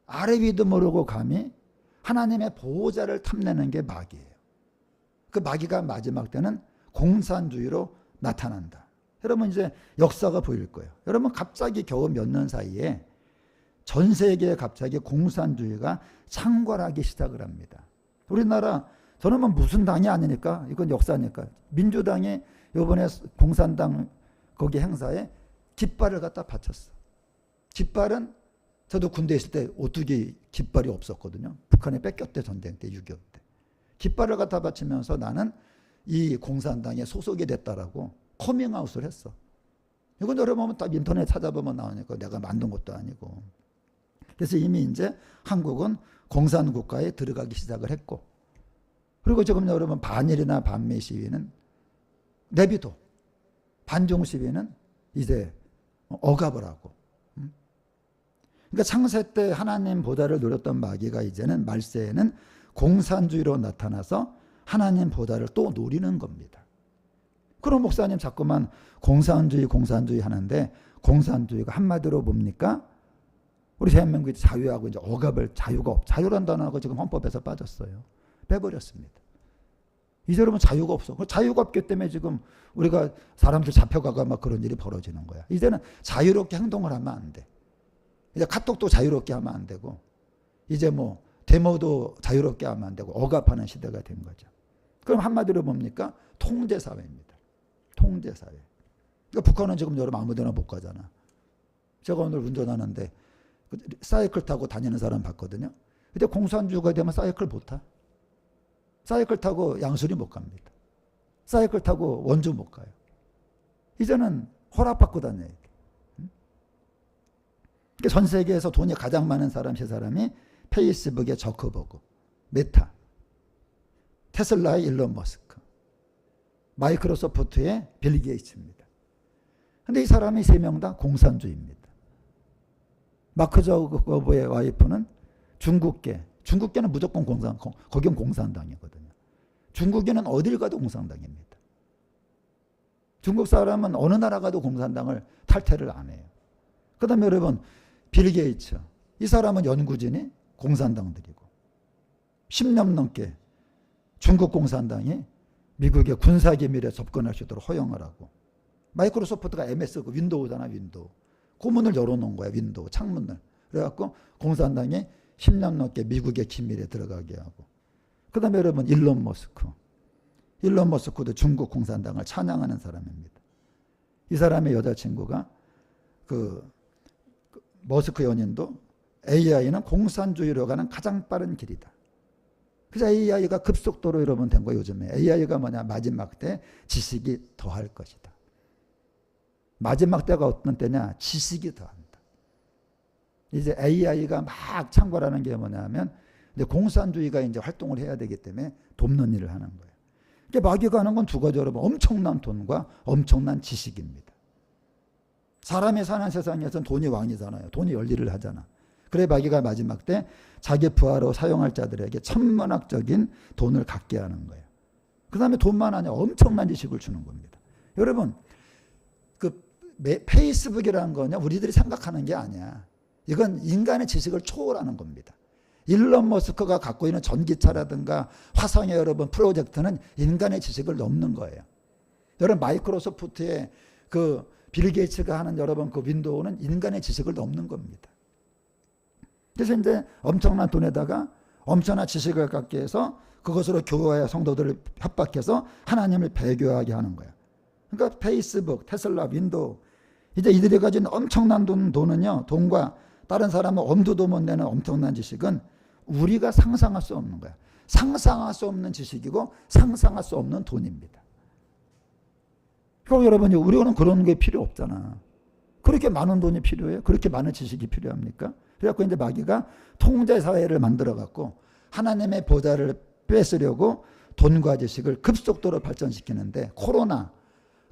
아래 위도 모르고 감히 하나님의 보호자를 탐내는 게 마귀예요. 그 마귀가 마지막 때는 공산주의로 나타난다. 여러분 이제 역사가 보일 거예요. 여러분 갑자기 겨우 몇 년 사이에 전 세계에 갑자기 공산주의가 창궐하기 시작을 합니다. 우리나라 저는 뭐 무슨 당이 아니니까 이건 역사니까 민주당이 이번에 공산당 거기 행사에 깃발을 갖다 바쳤어. 깃발은 저도 군대 있을 때 오뚜기 깃발이 없었거든요. 북한에 뺏겼대 전쟁 때 6.25 때. 깃발을 갖다 바치면서 나는 이 공산당에 소속이 됐다라고 커밍아웃을 했어. 이건 여러분 딱 인터넷 찾아보면 나오니까 내가 만든 것도 아니고. 그래서 이미 이제 한국은 공산국가에 들어가기 시작을 했고 그리고 지금 여러분 반일이나 반미 시위는 내비도 반중 시위는 이제 억압을 하고 그러니까 창세 때 하나님 보좌를 노렸던 마귀가 이제는 말세에는 공산주의로 나타나서 하나님 보좌를 또 노리는 겁니다. 그럼 목사님 자꾸만 공산주의 하는데 공산주의가 한마디로 뭡니까? 우리 대한민국이 자유하고 이제 억압을 자유란 단어가 지금 헌법에서 빠졌어요. 빼버렸습니다. 이제 여러분 자유가 없어. 자유가 없기 때문에 지금 우리가 사람들 잡혀가고 막 그런 일이 벌어지는 거야. 이제는 자유롭게 행동을 하면 안 돼. 이제 카톡도 자유롭게 하면 안 되고 이제 뭐 데모도 자유롭게 하면 안 되고 억압하는 시대가 된 거죠. 그럼 한마디로 뭡니까? 통제사회입니다. 통제사회. 그러니까 북한은 지금 여러분 아무데나 못 가잖아. 제가 오늘 운전하는데 사이클 타고 다니는 사람 봤거든요. 근데 공산주의가 되면 사이클 못 타. 사이클 타고 양수리 못 갑니다. 사이클 타고 원주 못 가요. 이제는 허락받고 다녀야 돼. 전 세계에서 돈이 가장 많은 사람 세 사람이 페이스북의 저커버그, 메타, 테슬라의 일론 머스크, 마이크로소프트의 빌 게이츠입니다. 근데 이 사람이 세 명 다 공산주의입니다. 마크 저커버그의 와이프는 중국계는 무조건 거긴 공산당이거든요. 중국인은 어딜 가도 공산당입니다. 중국 사람은 어느 나라 가도 공산당을 탈퇴를 안 해요. 그 다음에 여러분, 빌 게이츠. 이 사람은 연구진이 공산당들이고 10년 넘게 중국 공산당이 미국의 군사기밀에 접근할 수 있도록 허용을 하고, 마이크로소프트가 MS 그 윈도우잖아, 윈도우. 그 문을 열어놓은 거야, 윈도우 창문을. 그래갖고 공산당이 10년 넘게 미국의 기밀에 들어가게 하고. 그 다음에 여러분, 일론 머스크도 중국 공산당을 찬양하는 사람입니다. 이 사람의 여자친구가 머스크 연인도 AI는 공산주의로 가는 가장 빠른 길이다. 그래서 AI가 급속도로 여러분 된 거예요, 요즘에. AI가 뭐냐, 마지막 때 지식이 더할 것이다. 마지막 때가 어떤 때냐, 지식이 더한다. 이제 AI가 막 창궐하는 게 뭐냐면, 이제 공산주의가 이제 활동을 해야 되기 때문에 돕는 일을 하는 거예요. 그러니까 마귀가 하는 건 두 가지, 여러분. 엄청난 돈과 엄청난 지식입니다. 사람이 사는 세상에서는 돈이 왕이잖아요. 돈이 열일을 하잖아. 그래 마귀가 마지막 때 자기 부하로 사용할 자들에게 천문학적인 돈을 갖게 하는 거예요. 그 다음에 돈만 아니라 엄청난 지식을 주는 겁니다. 여러분, 페이스북이라는 거냐, 우리들이 생각하는 게 아니야. 이건 인간의 지식을 초월하는 겁니다. 일론 머스크가 갖고 있는 전기차라든가 화성의 여러분 프로젝트는 인간의 지식을 넘는 거예요. 여러분, 마이크로소프트의 빌 게이츠가 하는 여러분 윈도우는 인간의 지식을 넘는 겁니다. 그래서 이제 엄청난 돈에다가 엄청난 지식을 갖게 해서 그것으로 교회의 성도들을 협박해서 하나님을 배교하게 하는 거야. 그러니까 페이스북, 테슬라, 윈도우, 이제 이들이 가진 엄청난 돈은요, 돈과 다른 사람은 엄두도 못 내는 엄청난 지식은 우리가 상상할 수 없는 거야. 상상할 수 없는 지식이고 상상할 수 없는 돈입니다. 그럼 여러분이, 우리는 그런 게 필요 없잖아. 그렇게 많은 돈이 필요해요? 그렇게 많은 지식이 필요합니까? 그래갖고 이제 마귀가 통제사회를 만들어갖고 하나님의 보좌를 뺏으려고 돈과 지식을 급속도로 발전시키는데, 코로나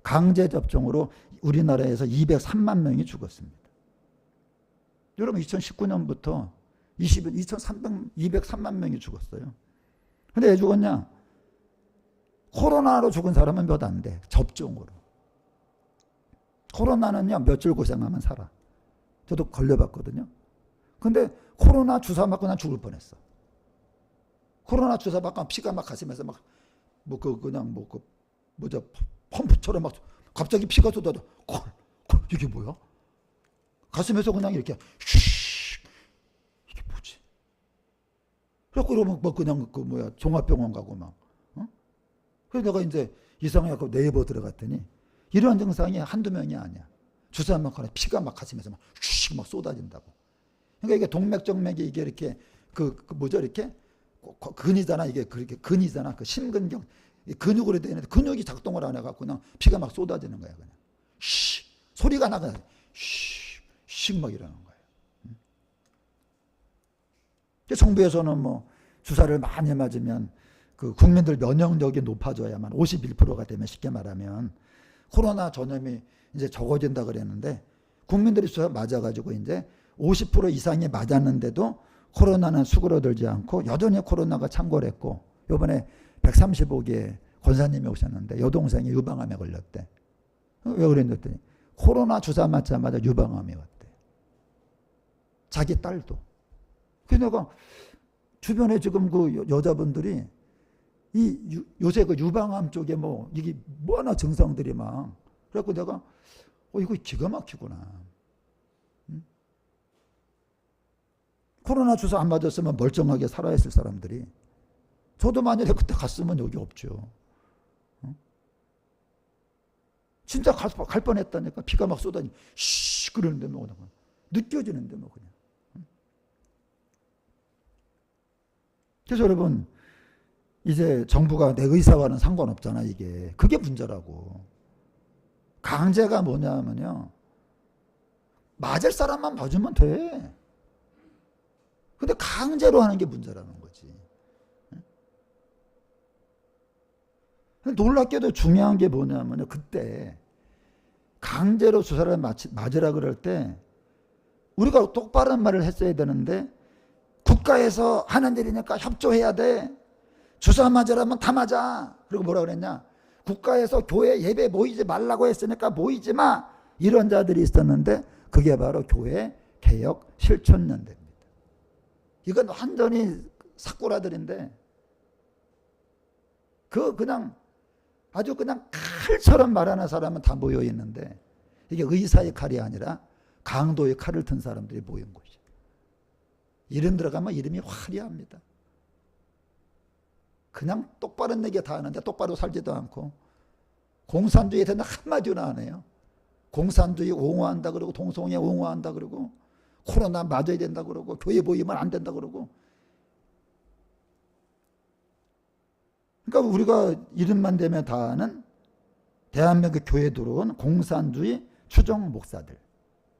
강제접종으로 우리나라에서 203만 명이 죽었습니다. 여러분, 2019년부터 203만 명이 죽었어요. 근데 왜 죽었냐? 코로나로 죽은 사람은 몇 안 돼. 접종으로. 코로나는요, 며칠 고생하면 살아. 저도 걸려봤거든요. 근데 코로나 주사 맞고 난 죽을 뻔했어. 코로나 주사 맞고 피가 막 가슴에서 막 펌프처럼 막 갑자기 피가 쏟아져. 이게 뭐야? 가슴에서 그냥 이렇게 이게 뭐지? 그래갖고 이러면 그냥 종합병원 가고 막. 그래서 내가 이제 이상하게 네이버 들어갔더니 이러한 증상이 한두 명이 아니야. 주사 맞거나 피가 막 가슴에서 막 쏟아진다고. 그러니까 이게 동맥정맥이 이게 이렇게 이렇게 근이잖아. 이게 그렇게 근이잖아. 심근경 근육으로 되어 있는데 근육이 작동을 안 해갖고 그냥 피가 막 쏟아지는 거야. 그냥 소리가 나가 막 이러는 거예요. 정부에서는 주사를 많이 맞으면 국민들 면역력이 높아져야만 51%가 되면, 쉽게 말하면 코로나 전염이 이제 적어진다 그랬는데, 국민들이 주사 맞아가지고 이제 50% 이상이 맞았는데도 코로나는 수그러들지 않고 여전히 코로나가 창궐했고, 이번에 135개 권사님이 오셨는데 여동생이 유방암에 걸렸대. 왜 그랬더니 코로나 주사 맞자마자 유방암이 왔대. 자기 딸도. 그래서 내가 주변에 지금 여자분들이 요새 유방암 쪽에 이게 뭐하나 증상들이 막. 그래갖고 내가 이거 기가 막히구나. 코로나 주사 안 맞았으면 멀쩡하게 살아있을 사람들이, 저도 만약에 그때 갔으면 여기 없죠. 진짜 갈 뻔했다니까. 피가 막 쏟아니 그러는데 느껴지는데 그냥. 그래서 여러분, 이제 정부가 내 의사와는 상관없잖아, 이게. 그게 문제라고. 강제가 뭐냐면요. 맞을 사람만 봐주면 돼. 근데 강제로 하는 게 문제라는 거지. 놀랍게도 중요한 게 뭐냐면요. 그때 강제로 주사를 맞으라 그럴 때 우리가 똑바른 말을 했어야 되는데 국가에서 하는 일이니까 협조해야 돼. 주사 맞으라면 다 맞아. 그리고 뭐라 그랬냐. 국가에서 교회 예배 모이지 말라고 했으니까 모이지 마. 이런 자들이 있었는데 그게 바로 교회 개혁 실천연대입니다. 이건 완전히 사꾸라들인데 그냥 아주 그냥 칼처럼 말하는 사람은 다 모여 있는데 이게 의사의 칼이 아니라 강도의 칼을 든 사람들이 모인 곳이에요. 이름 들어가면 이름이 화려합니다. 그냥 똑바른 얘기 다 하는데 똑바로 살지도 않고 공산주의에 대한 한마디나 안 해요. 공산주의 옹호한다 그러고 동성애 옹호한다 그러고 코로나 맞아야 된다 그러고 교회 모이면 안 된다 그러고. 그러니까 우리가 이름만 대면 다 아는 대한민국 교회에 들어온 공산주의 추종 목사들.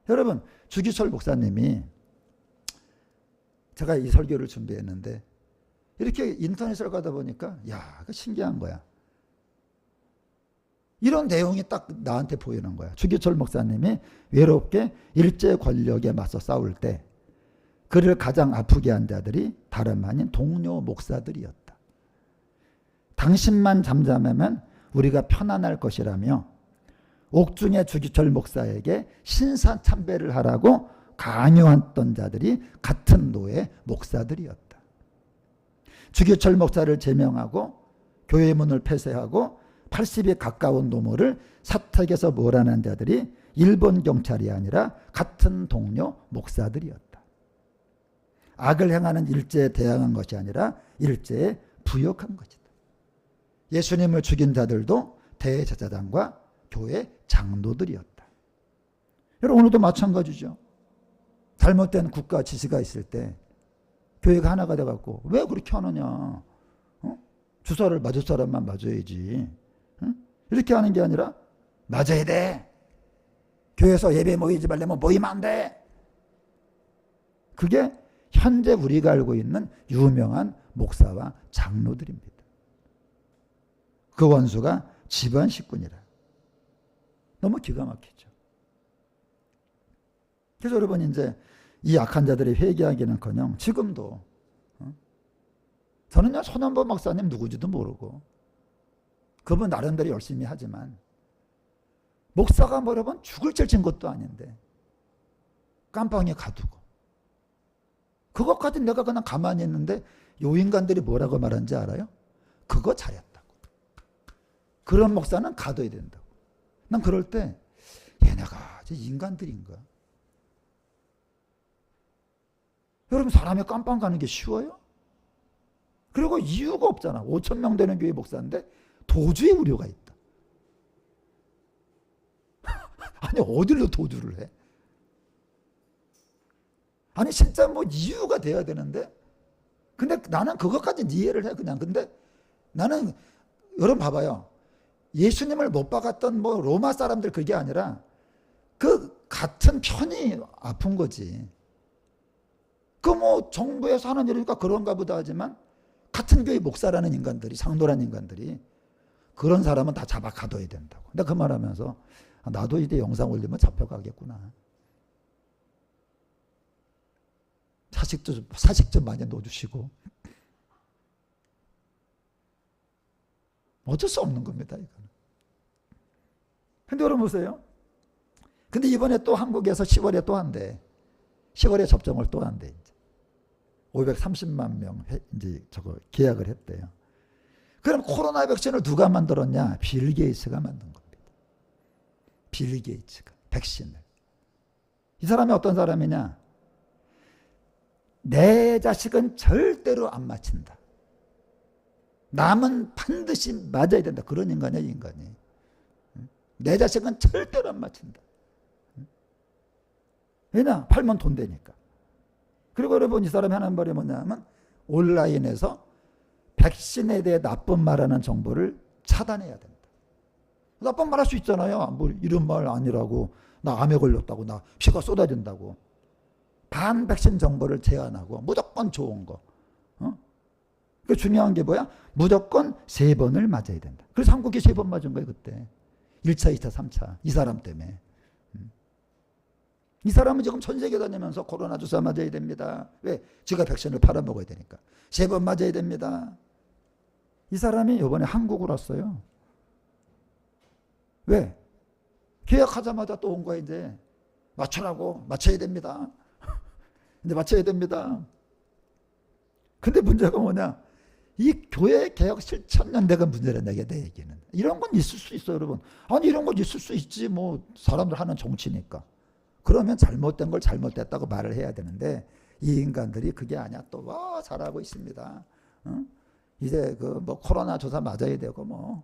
여러분, 주기철 목사님이 제가 이 설교를 준비했는데 이렇게 인터넷을 가다 보니까 야, 신기한 거야. 이런 내용이 딱 나한테 보이는 거야. 주기철 목사님이 외롭게 일제 권력에 맞서 싸울 때 그를 가장 아프게 한 자들이 다름 아닌 동료 목사들이었다. 당신만 잠잠하면 우리가 편안할 것이라며 옥중의 주기철 목사에게 신사참배를 하라고 강요했던 자들이 같은 노예 목사들이었다. 주기철 목사를 제명하고 교회 문을 폐쇄하고 80에 가까운 노모를 사택에서 몰아낸 자들이 일본 경찰이 아니라 같은 동료 목사들이었다. 악을 행하는 일제에 대항한 것이 아니라 일제에 부역한 것이다. 예수님을 죽인 자들도 대제사장과 교회 장로들이었다. 여러분, 오늘도 마찬가지죠. 잘못된 국가 지시가 있을 때 교회가 하나가 돼갖고 왜 그렇게 하느냐. 주사를 맞을 사람만 맞아야지. 이렇게 하는 게 아니라 맞아야 돼. 교회에서 예배 모이지 말려면 모이면 안 돼. 그게 현재 우리가 알고 있는 유명한 목사와 장로들입니다. 그 원수가 집안 식군이라. 너무 기가 막히죠. 그래서 여러분 이제 이 악한 자들이 회개하기는커녕 지금도 저는요 손원보 목사님 누구지도 모르고 그분 나름대로 열심히 하지만 목사가 뭐 여러분 죽을 죄 진 것도 아닌데 깜빵에 가두고 그것까지 내가 그냥 가만히 있는데 요 인간들이 뭐라고 말하는지 알아요? 그거 잘했다고. 그런 목사는 가둬야 된다고. 난 그럴 때 얘네가 인간들인가? 여러분 사람이 깜빵 가는 게 쉬워요? 그리고 이유가 없잖아. 5천 명 되는 교회 목사인데 도주의 우려가 있다. 아니 어디로 도주를 해? 아니 진짜 뭐 이유가 돼야 되는데 근데 나는 그것까지 이해를 해 그냥. 근데 나는 여러분 봐봐요. 예수님을 못 박았던 뭐 로마 사람들 그게 아니라 그 같은 편이 아픈 거지. 그 뭐 정부에서 하는 일이니까 그런가 보다 하지만 같은 교회 목사라는 인간들이 상노란 인간들이 그런 사람은 다 잡아 가둬야 된다고. 근데 그 말하면서 나도 이제 영상 올리면 잡혀가겠구나. 사식 좀 많이 넣어주시고 어쩔 수 없는 겁니다. 이거는. 근데 여러분 보세요. 근데 이번에 또 한국에서 10월에 또 한대. 10월에 접종을 또 한대. 이제 530만 명 이제 저거 계약을 했대요. 그럼 코로나 백신을 누가 만들었냐? 빌 게이츠가 만든 겁니다. 빌 게이츠가 백신을. 이 사람이 어떤 사람이냐? 내 자식은 절대로 안 맞힌다. 남은 반드시 맞아야 된다. 그런 인간이야, 인간이. 내 자식은 절대로 안 맞힌다. 왜냐? 팔면 돈 되니까. 그리고 여러분 이 사람이 하는 말이 뭐냐면 온라인에서 백신에 대해 나쁜 말하는 정보를 차단해야 된다. 나쁜 말 할 수 있잖아요. 뭐 이런 말 아니라고, 나 암에 걸렸다고, 나 피가 쏟아진다고. 반백신 정보를 제한하고 무조건 좋은 거. 그 중요한 게 뭐야? 무조건 3번을 맞아야 된다. 그래서 한국이 3번 맞은 거예요, 그때. 1차, 2차, 3차. 이 사람 때문에. 이 사람은 지금 전 세계 다니면서 코로나 주사 맞아야 됩니다. 왜? 지가 백신을 팔아먹어야 되니까. 3번 맞아야 됩니다. 이 사람이 이번에 한국으로 왔어요. 왜? 계약하자마자 또 온 거야, 이제. 맞추라고. 맞춰야 됩니다. 이제 맞춰야 됩니다. 근데 문제가 뭐냐? 이 교회 개혁 실천연대가 문제란다, 내 얘기는. 이런 건 있을 수 있어요, 여러분. 아니, 이런 건 있을 수 있지. 뭐, 사람들 하는 정치니까. 그러면 잘못된 걸 잘못됐다고 말을 해야 되는데, 이 인간들이 그게 아니야. 또, 잘하고 있습니다. 이제 뭐, 코로나 조사 맞아야 되고, 뭐,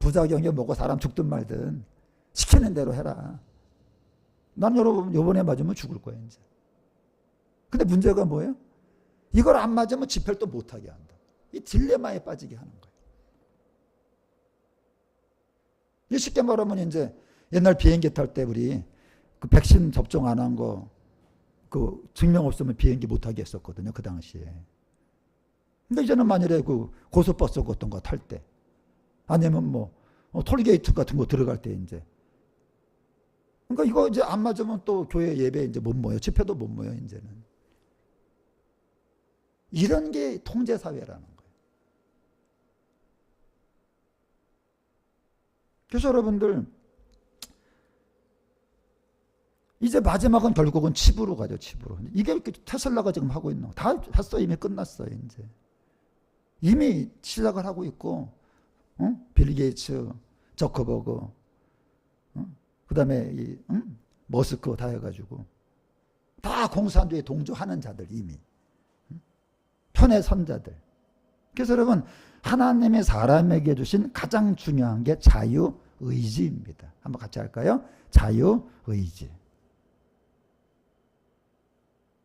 부작용이 뭐고 사람 죽든 말든 시키는 대로 해라. 난 여러분, 요번에 맞으면 죽을 거예요, 이제. 근데 문제가 뭐예요? 이걸 안 맞으면 집회를 또 못하게 한다. 이 딜레마에 빠지게 하는 거예요. 쉽게 말하면 이제 옛날 비행기 탈 때 우리 그 백신 접종 안 한 거 그 증명 없으면 비행기 못 타게 했었거든요, 그 당시에. 근데 이제는 만일에 그 고속버스 같은 거 탈 때 아니면 뭐 톨게이트 같은 거 들어갈 때 이제 그러니까 이거 이제 안 맞으면 또 교회 예배 이제 못 모여, 집회도 못 모여 이제는. 이런 게 통제사회라는 거예요. 그래서 여러분들 이제 마지막은 결국은 칩으로 가죠. 칩으로. 이게 테슬라가 지금 하고 있는 거. 다 했어요. 이미 끝났어요. 이제. 이미 시작을 하고 있고 빌 게이츠, 저커버그, 그 다음에 머스크 다 해가지고 다 공산주의에 동조하는 자들 이미. 편에 선 자들. 그래서 여러분 하나님이 사람에게 주신 가장 중요한 게 자유의지입니다. 한번 같이 할까요? 자유의지.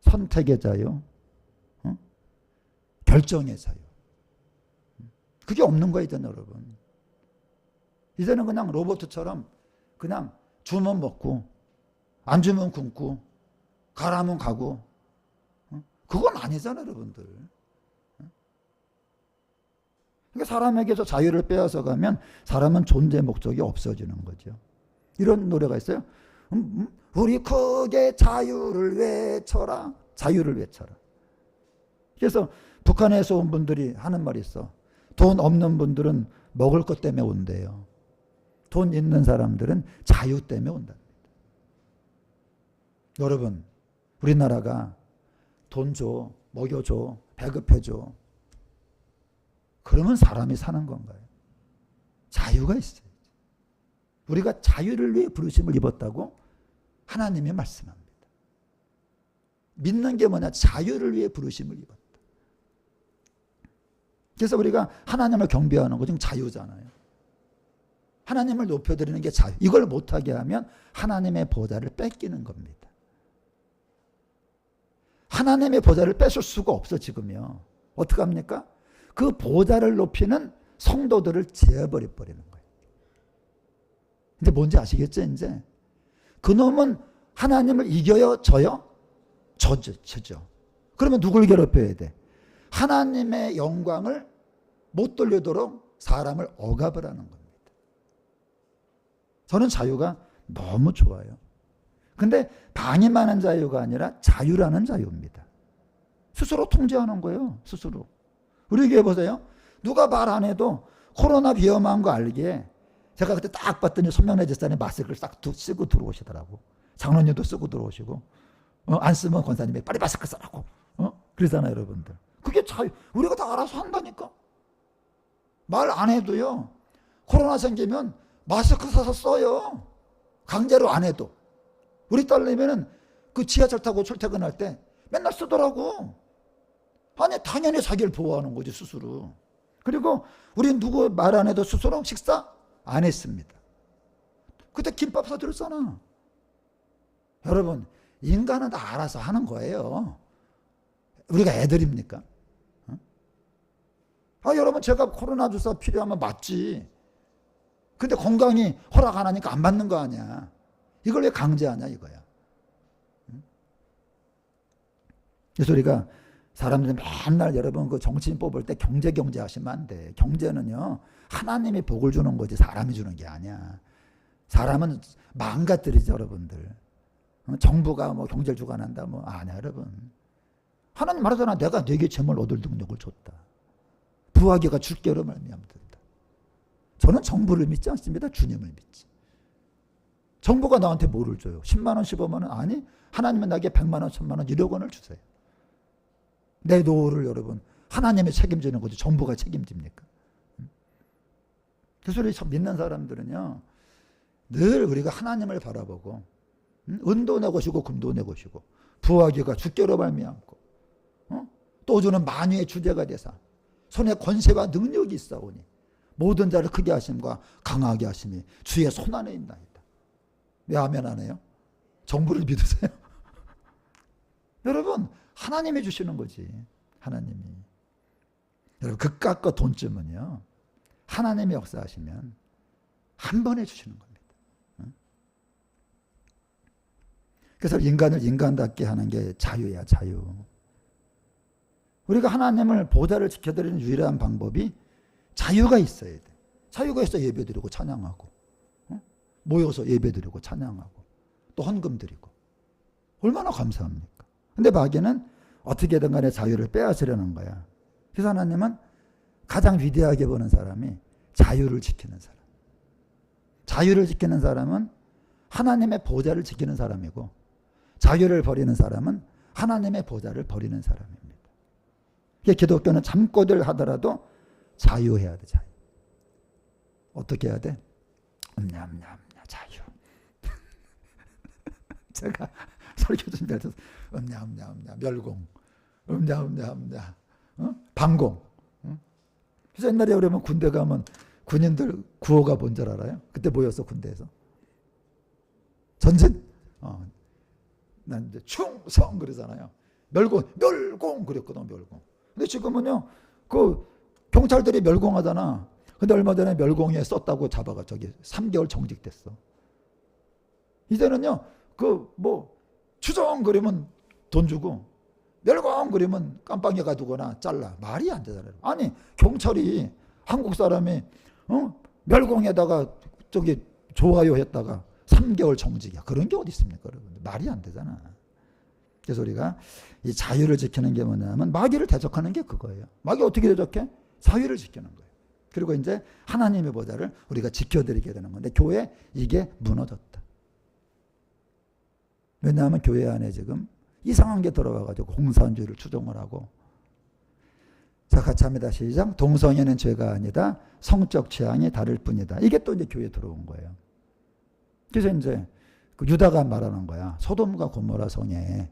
선택의 자유, 결정의 자유. 그게 없는 거예요, 이제는 여러분. 이제는 그냥 로봇처럼 그냥 주면 먹고 안 주면 굶고 가라면 가고 그건 아니잖아요, 여러분들. 그러니까 사람에게서 자유를 빼앗아 가면 사람은 존재 목적이 없어지는 거죠. 이런 노래가 있어요. 우리 크게 자유를 외쳐라. 자유를 외쳐라. 그래서 북한에서 온 분들이 하는 말이 있어. 돈 없는 분들은 먹을 것 때문에 온대요. 돈 있는 사람들은 자유 때문에 온답니다. 여러분, 우리나라가 돈 줘, 먹여줘, 배급해줘. 그러면 사람이 사는 건가요? 자유가 있어요. 우리가 자유를 위해 부르심을 입었다고 하나님이 말씀합니다. 믿는 게 뭐냐? 자유를 위해 부르심을 입었다. 그래서 우리가 하나님을 경배하는 거 지금 자유잖아요. 하나님을 높여드리는 게 자유. 이걸 못하게 하면 하나님의 보좌를 뺏기는 겁니다. 하나님의 보좌를 뺏을 수가 없어 지금요. 어떻게 합니까? 그 보좌를 높이는 성도들을 제어버리는 거예요. 이제 뭔지 아시겠죠? 이제 그놈은 하나님을 이겨요? 져요? 져죠. 그러면 누굴 괴롭혀야 돼? 하나님의 영광을 못 돌리도록 사람을 억압을 하는 겁니다. 저는 자유가 너무 좋아요. 근데 방임하는 자유가 아니라 자유라는 자유입니다. 스스로 통제하는 거예요. 스스로. 우리 교회 보세요. 누가 말 안 해도 코로나 위험한 거 알기에 제가 그때 딱 봤더니 손명래 집사님 마스크를 싹 쓰고 들어오시더라고. 장로님도 쓰고 들어오시고 안 쓰면 권사님이 빨리 마스크 쓰라고 그러잖아요, 여러분들. 그게 자유. 우리가 다 알아서 한다니까. 말 안 해도요. 코로나 생기면 마스크 사서 써요. 강제로 안 해도. 우리 딸내미는 그 지하철 타고 출퇴근할 때 맨날 쓰더라고. 아니 당연히 자기를 보호하는 거지 스스로. 그리고 우리 누구 말 안 해도 스스로 식사 안 했습니다. 그때 김밥 사드렸잖아. 여러분 인간은 다 알아서 하는 거예요. 우리가 애들입니까? 여러분 제가 코로나 주사 필요하면 맞지. 근데 건강이 허락 안 하니까 안 맞는 거 아니야. 이걸 왜 강제하냐 이거야. 그래서 우리가 사람들이 맨날 여러분 그 정치인 뽑을 때 경제 하시면 안 돼. 경제는요 하나님이 복을 주는 거지 사람이 주는 게 아니야. 사람은 망가뜨리죠 여러분들. 정부가 뭐 경제를 주관한다 뭐 아니야 여러분. 하나님 말하잖아. 내가 네게 재물 얻을 능력을 줬다. 부하기가 주께로 말미암다. 저는 정부를 믿지 않습니다. 주님을 믿지. 정부가 나한테 뭐를 줘요? 10만 원, 15만 원? 아니, 하나님은 나에게 100만 원, 1000만 원, 1억 원을 주세요. 내 노후를 여러분 하나님이 책임지는 거지 정부가 책임집니까? 그래서 우리 믿는 사람들은요 늘 우리가 하나님을 바라보고 은도 내 것이고 금도 내 것이고 부하기가 주께로 말미암고 또 주는 만유의 주제가 되사 손에 권세와 능력이 있사오니 모든 자를 크게 하심과 강하게 하심이 주의 손안에 있나이다. 왜 아멘 안 해요? 정부를 믿으세요? 여러분 하나님이 주시는 거지. 하나님이. 여러분 그깟 돈쯤은요 하나님이 역사하시면 한 번에 주시는 겁니다. 그래서 인간을 인간답게 하는 게 자유야 자유. 우리가 하나님을 보좌를 지켜드리는 유일한 방법이 자유가 있어야 돼. 자유가 있어 예배드리고 찬양하고 모여서 예배드리고 찬양하고 또 헌금 드리고 얼마나 감사합니까? 근데 마귀는 어떻게든 간에 자유를 빼앗으려는 거야. 그래서 하나님은 가장 위대하게 보는 사람이 자유를 지키는 사람. 자유를 지키는 사람은 하나님의 보좌를 지키는 사람이고 자유를 버리는 사람은 하나님의 보좌를 버리는 사람입니다. 기독교는 잠꼬들 하더라도 자유해야 돼. 자유. 어떻게 해야 돼? 자유. 제가 설교 준비할 때 멸공 방공. 그래서 옛날에 그러면 군대 가면 군인들 구호가 뭔 줄 알아요? 그때 뭐였어 군대에서? 전쟁. 난 이제 충성 그러잖아요. 멸공 그랬거든 멸공. 근데 지금은요 그 경찰들이 멸공하잖아. 근데 얼마 전에 멸공에 썼다고 잡아가 저기 3개월 정직됐어. 이제는요 그 뭐 추정 그리면 돈 주고 멸공 그리면 깜빵에 가두거나 잘라. 말이 안 되잖아요. 아니 경찰이 한국 사람이 멸공에다가 저기 좋아요 했다가 3개월 정직이야. 그런 게 어디 있습니까? 여러분. 말이 안 되잖아. 그래서 우리가 이 자유를 지키는 게 뭐냐면 마귀를 대적하는 게 그거예요. 마귀 어떻게 대적해? 자유를 지키는 거예요. 그리고 이제 하나님의 보좌를 우리가 지켜드리게 되는 건데 교회 이게 무너졌다. 왜냐하면 교회 안에 지금 이상한 게 들어와가지고 공산주의를 추종을 하고. 자 같이 합니다. 시작. 동성애는 죄가 아니다. 성적 취향이 다를 뿐이다. 이게 또 이제 교회에 들어온 거예요. 그래서 이제 그 유다가 말하는 거야. 소돔과 고모라 성에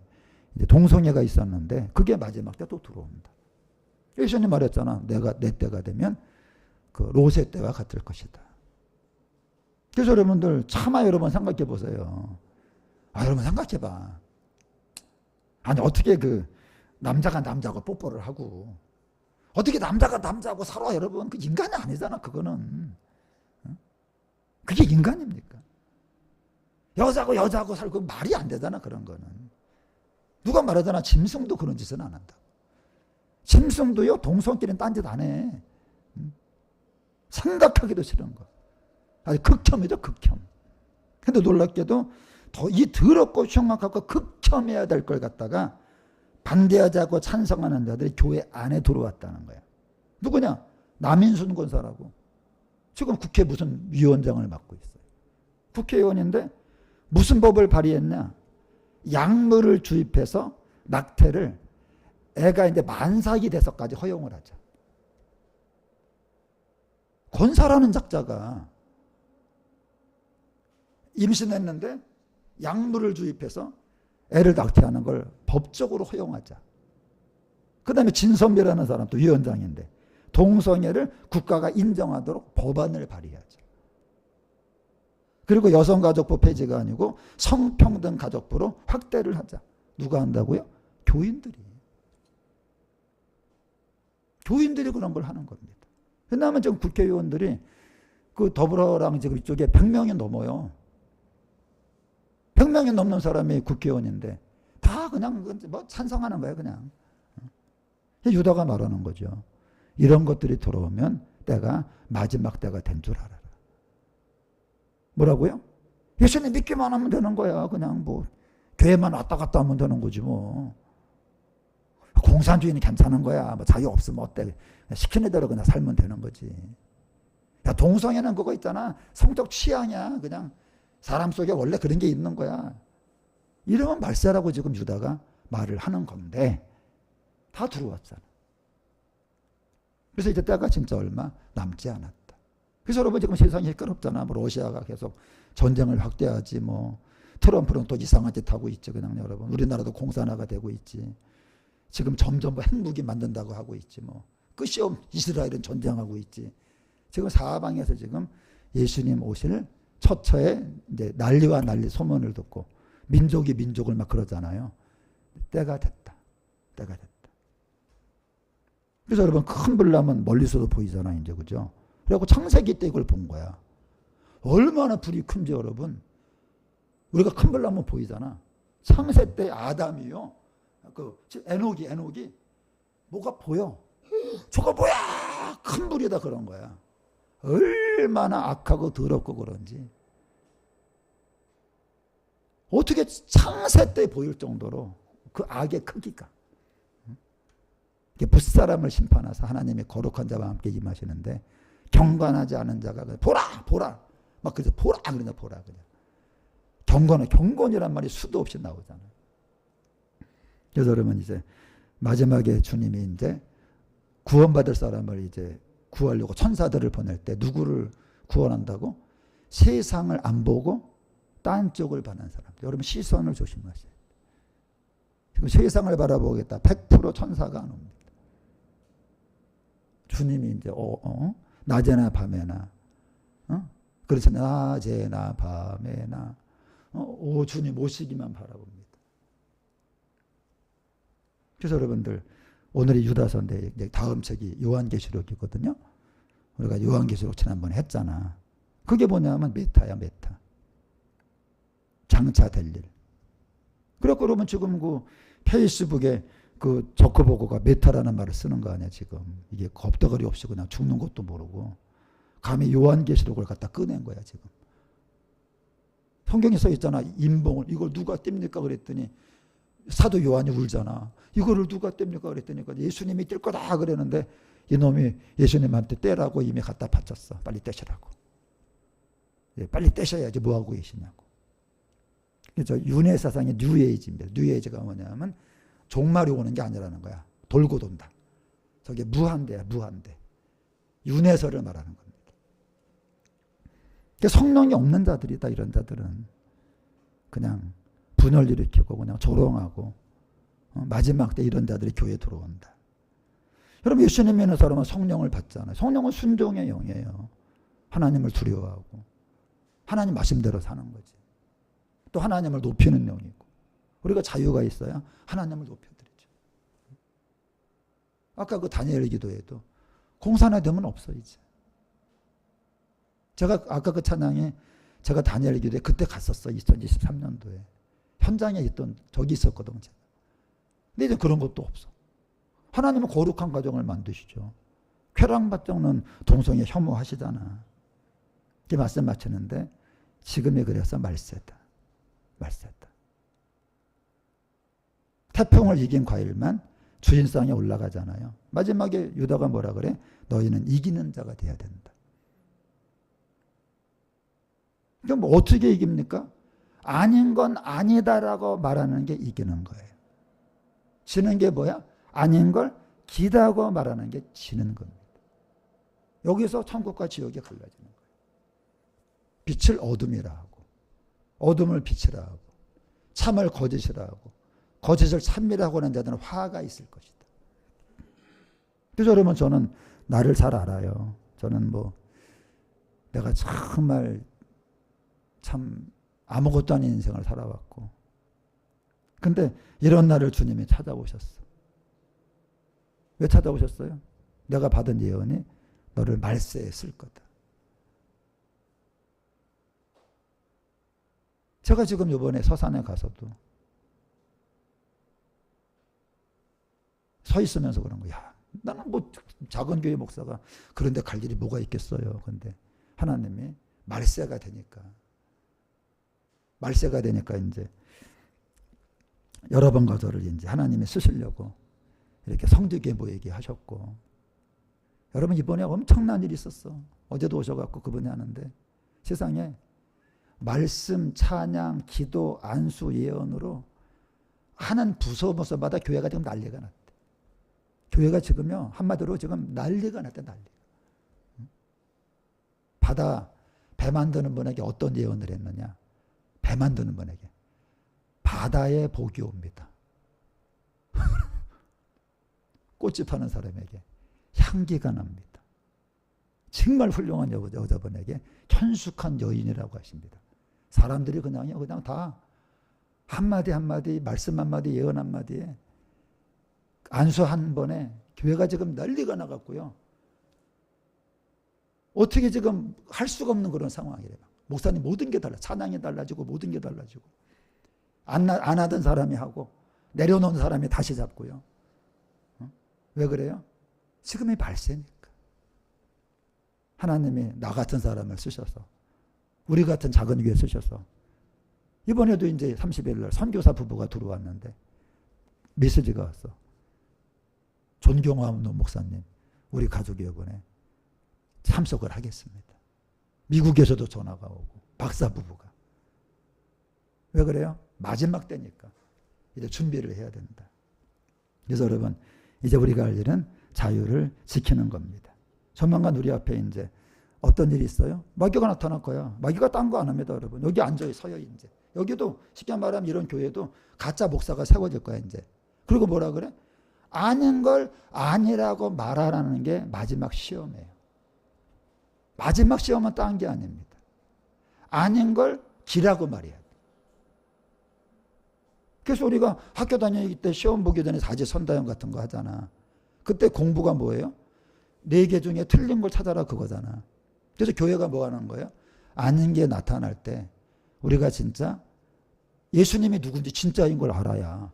이제 동성애가 있었는데 그게 마지막 때 또 들어온다. 예수님 말했잖아. 내 때가 되면 그 롯의 때와 같을 것이다. 그래서 여러분들 차마 여러분 생각해 보세요. 여러분 생각해 봐. 아니 어떻게 그 남자가 남자하고 뽀뽀를 하고 어떻게 남자가 남자하고 살아 여러분. 그 인간이 아니잖아 그거는. 그게 인간입니까? 여자하고 살고 말이 안 되잖아 그런 거는. 누가 말하잖아. 짐승도 그런 짓은 안 한다. 짐승도요 동성끼리는 딴짓 안 해. 생각하기도 싫은 거. 아주 극혐이죠 극혐. 근데 놀랍게도 더 이 더럽고 흉악하고 극혐해야 될 걸 갖다가 반대하지 않고 찬성하는 자들이 교회 안에 들어왔다는 거야. 누구냐? 남인순 권사라고. 지금 국회 무슨 위원장을 맡고 있어요. 국회의원인데 무슨 법을 발의했냐? 약물을 주입해서 낙태를 애가 이제 만삭이 돼서까지 허용을 하자. 권사라는 작자가 임신했는데 약물을 주입해서 애를 낙태하는 걸 법적으로 허용하자. 그 다음에 진선배라는 사람도 위원장인데 동성애를 국가가 인정하도록 법안을 발의하자. 그리고 여성가족부 폐지가 아니고 성평등 가족부로 확대를 하자. 누가 한다고요? 교인들이. 교인들이 그런 걸 하는 겁니다. 왜냐하면 지금 국회의원들이 그 더불어랑 지금 이쪽에 100명이 넘어요. 100명이 넘는 사람이 국회의원인데 다 그냥 뭐 찬성하는 거예요, 그냥. 유다가 말하는 거죠. 이런 것들이 들어오면 때가 마지막 때가 된 줄 알아라. 뭐라고요? 예수님 믿기만 하면 되는 거야. 그냥 뭐 교회만 왔다 갔다 하면 되는 거지 뭐. 공산주의는 괜찮은 거야. 뭐 자유 없으면 어때? 시키는 대로 그냥 살면 되는 거지. 야, 동성애는 그거 있잖아. 성적 취향이야. 그냥 사람 속에 원래 그런 게 있는 거야. 이러면 말세라고 지금 유다가 말을 하는 건데 다 들어왔잖아. 그래서 이제 때가 진짜 얼마 남지 않았다. 그래서 여러분 지금 세상이 시끄럽잖아. 뭐 러시아가 계속 전쟁을 확대하지, 뭐 트럼프는 또 이상한 짓 하고 있지. 그냥 여러분 우리나라도 공산화가 되고 있지. 지금 점점 뭐 핵무기 만든다고 하고 있지. 뭐 끝이 없 이스라엘은 전쟁하고 있지. 지금 사방에서 지금 예수님 오실 처처에 이제 난리와 난리 소문을 듣고 민족이 민족을 막 그러잖아요. 때가 됐다. 때가 됐다. 그래서 여러분 큰 불나면 멀리서도 보이잖아, 이제, 그죠? 그래갖고 창세기 때 이걸 본 거야. 얼마나 불이 큰지 여러분. 우리가 큰 불나면 보이잖아. 창세 때 아담이요. 그 에녹이 뭐가 보여. 저거 뭐야? 큰 불이다 그런 거야. 얼마나 악하고 더럽고 그런지. 어떻게 창세 때 보일 정도로 그 악의 크기가. 붓사람을 심판하사 하나님의 거룩한 자와 함께 임하시는데 경건하지 않은 자가 보라 막 그래서 보라 그러냐 보라 그냥. 경건이란 말이 수도 없이 나오잖아요. 그래서 여러분 이제 마지막에 주님이 이제 구원받을 사람을 이제 구하려고 천사들을 보낼 때 누구를 구원한다고? 세상을 안 보고 딴 쪽을 바라는 사람들. 여러분 시선을 조심하세요. 지금 세상을 바라보겠다. 100% 천사가 안 옵니다. 주님이 이제 낮에나 밤에나 그렇죠. 낮에나 밤에나 오 주님 오시기만 바라봅니다. 그래서 여러분들 오늘이 유다서인데 다음 책이 요한계시록이거든요. 우리가 요한계시록 지난번에 했잖아. 그게 뭐냐면 메타야, 메타. 장차 될 일. 그래갖고 그러면 지금 그 페이스북에 그 저커버거가 메타라는 말을 쓰는 거 아니야 지금. 이게 겁대거리 없이 그냥 죽는 것도 모르고 감히 요한계시록을 갖다 꺼낸 거야 지금. 성경에 써 있잖아. 인봉을 이걸 누가 띱니까 그랬더니 사도 요한이 울잖아. 이거를 누가 띱니까 그랬더니 예수님이 뗄 거다 그랬는데 이놈이 예수님한테 떼라고 이미 갖다 바쳤어. 빨리 떼시라고. 빨리 떼셔야지 뭐하고 계시냐고. 그래서 윤회 사상이 뉴에이지입니다. 뉴에이지가 뭐냐면 종말이 오는 게 아니라는 거야. 돌고 돈다. 저게 무한대야, 무한대. 윤회설을 말하는 겁니다. 성령이 없는 자들이다, 이런 자들은. 그냥 분열 일으키고 그냥 조롱하고 마지막 때 이런 자들이 교회에 들어온다. 여러분 예수님 믿는 사람은 성령을 받잖아요. 성령은 순종의 영이에요. 하나님을 두려워하고 하나님 말씀대로 사는 거지. 또 하나님을 높이는 영이고 우리가 자유가 있어야 하나님을 높여드리죠. 아까 그 다니엘 기도에도 공산화되면 없어 이제. 제가 아까 그 찬양에 제가 다니엘 기도에 그때 갔었어. 2023년도에. 현장에 있던 적이 있었거든 제가. 근데 이제 그런 것도 없어. 하나님은 거룩한 가정을 만드시죠. 쾌락받지 않는 동성애 혐오하시잖아. 이렇게 말씀 마치는데 지금이 그래서 말세다. 말세다. 태풍을 이긴 과일만 주인상에 올라가잖아요. 마지막에 유다가 뭐라 그래? 너희는 이기는 자가 돼야 된다. 그럼 뭐 어떻게 이깁니까? 아닌 건 아니다라고 말하는 게 이기는 거예요. 지는 게 뭐야? 아닌 걸 기다고 말하는 게 지는 겁니다. 여기서 천국과 지옥이 갈라지는 거예요. 빛을 어둠이라 하고 어둠을 빛이라 하고 참을 거짓이라 하고 거짓을 참미라고 하는 자들은 화가 있을 것이다. 그래서 여러분 저는 나를 잘 알아요. 저는 뭐 내가 정말 참 아무것도 아닌 인생을 살아왔고 근데 이런 날을 주님이 찾아오셨어. 왜 찾아오셨어요? 내가 받은 예언이 너를 말세에 쓸 거다. 제가 지금 이번에 서산에 가서도 서 있으면서 그런 거야. 나는 뭐 작은 교회 목사가 그런데 갈 일이 뭐가 있겠어요. 근데 하나님이 말세가 되니까 이제 여러 번 거절을 이제 하나님이 쓰시려고 이렇게 성도교회 모이게 하셨고, 여러분 이번에 엄청난 일이 있었어. 어제도 오셔갖고 그분이 하는데 세상에 말씀, 찬양, 기도, 안수, 예언으로 하는 부서마다 교회가 지금 난리가 났대. 교회가 지금요 한마디로 지금 난리가 났대. 난리가. 배 만드는 분에게 어떤 예언을 했느냐. 배 만드는 분에게 바다에 복이 옵니다. 꽃집 파는 사람에게 향기가 납니다. 정말 훌륭한 여자분에게 천숙한 여인이라고 하십니다. 사람들이 그냥 다 한마디 한마디, 말씀 한마디, 예언 한마디에 안수 한 번에 교회가 지금 난리가 나갔고요. 어떻게 지금 할 수가 없는 그런 상황이래요. 목사님 모든 게 달라. 찬양이 달라지고 모든 게 달라지고. 안 하던 사람이 하고 내려놓은 사람이 다시 잡고요. 왜 그래요? 지금이 발세니까. 하나님이 나 같은 사람을 쓰셔서, 우리 같은 작은 교회 쓰셔서, 이번에도 이제 30일 날 선교사 부부가 들어왔는데 메시지가 왔어. 존경하는 목사님, 우리 가족여러분에 참석을 하겠습니다. 미국에서도 전화가 오고, 박사 부부가. 왜 그래요? 마지막 때니까 이제 준비를 해야 된다. 그래서 여러분, 이제 우리가 할 일은 자유를 지키는 겁니다. 조만간 우리 앞에 이제 어떤 일이 있어요? 마귀가 나타날 거야. 마귀가 딴 거 안 합니다, 여러분. 여기 앉아요, 서요, 이제. 여기도 쉽게 말하면 이런 교회도 가짜 목사가 세워질 거야, 이제. 그리고 뭐라 그래? 아닌 걸 아니라고 말하라는 게 마지막 시험이에요. 마지막 시험은 딴 게 아닙니다. 아닌 걸 기라고 말해야 돼. 그래서 우리가 학교 다닐 때 시험 보기 전에 사지 선다형 같은 거 하잖아. 그때 공부가 뭐예요? 4개 중에 틀린 걸 찾아라 그거잖아. 그래서 교회가 뭐 하는 거예요? 아닌 게 나타날 때 우리가 진짜 예수님이 누군지 진짜인 걸 알아야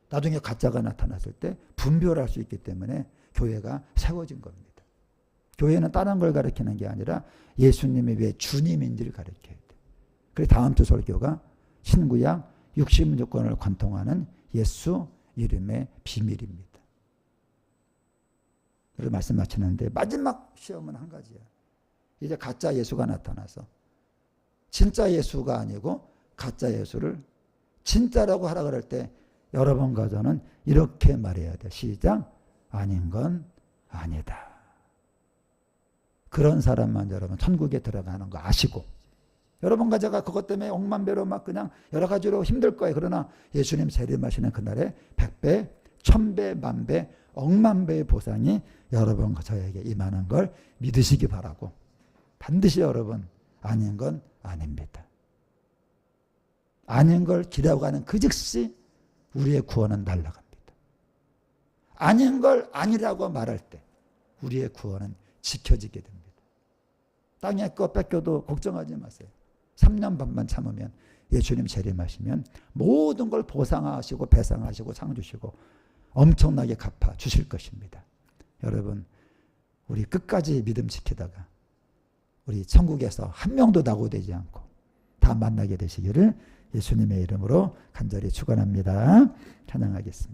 나중에 가짜가 나타났을 때 분별할 수 있기 때문에 교회가 세워진 겁니다. 교회는 다른 걸 가르치는 게 아니라 예수님이 왜 주님인지를 가르쳐야 돼. 그래서 다음 주 설교가 신구약 66권을 관통하는 예수 이름의 비밀입니다. 그래서 말씀 마치는데 마지막 시험은 한 가지야. 이제 가짜 예수가 나타나서 진짜 예수가 아니고 가짜 예수를 진짜라고 하라 그럴 때 여러분 가서는 이렇게 말해야 돼. 시작. 아닌 건 아니다. 그런 사람만 여러분 천국에 들어가는 거 아시고, 여러분과 제가 그것 때문에 억만배로 막 그냥 여러 가지로 힘들 거예요. 그러나 예수님 재림하시는 그날에 100배, 1000배, 만배, 억만배의 보상이 여러분과 저에게 임하는 걸 믿으시기 바라고, 반드시 여러분 아닌 건 아닙니다. 아닌 걸 기라고 하는 그 즉시 우리의 구원은 날아갑니다. 아닌 걸 아니라고 말할 때 우리의 구원은 지켜지게 됩니다. 땅의 거 뺏겨도 걱정하지 마세요. 3년 반만 참으면 예수님 재림하시면 모든 걸 보상하시고 배상하시고 상 주시고 엄청나게 갚아 주실 것입니다. 여러분, 우리 끝까지 믿음 지키다가 우리 천국에서 한 명도 낙오되지 않고 다 만나게 되시기를 예수님의 이름으로 간절히 축원합니다. 찬양하겠습니다.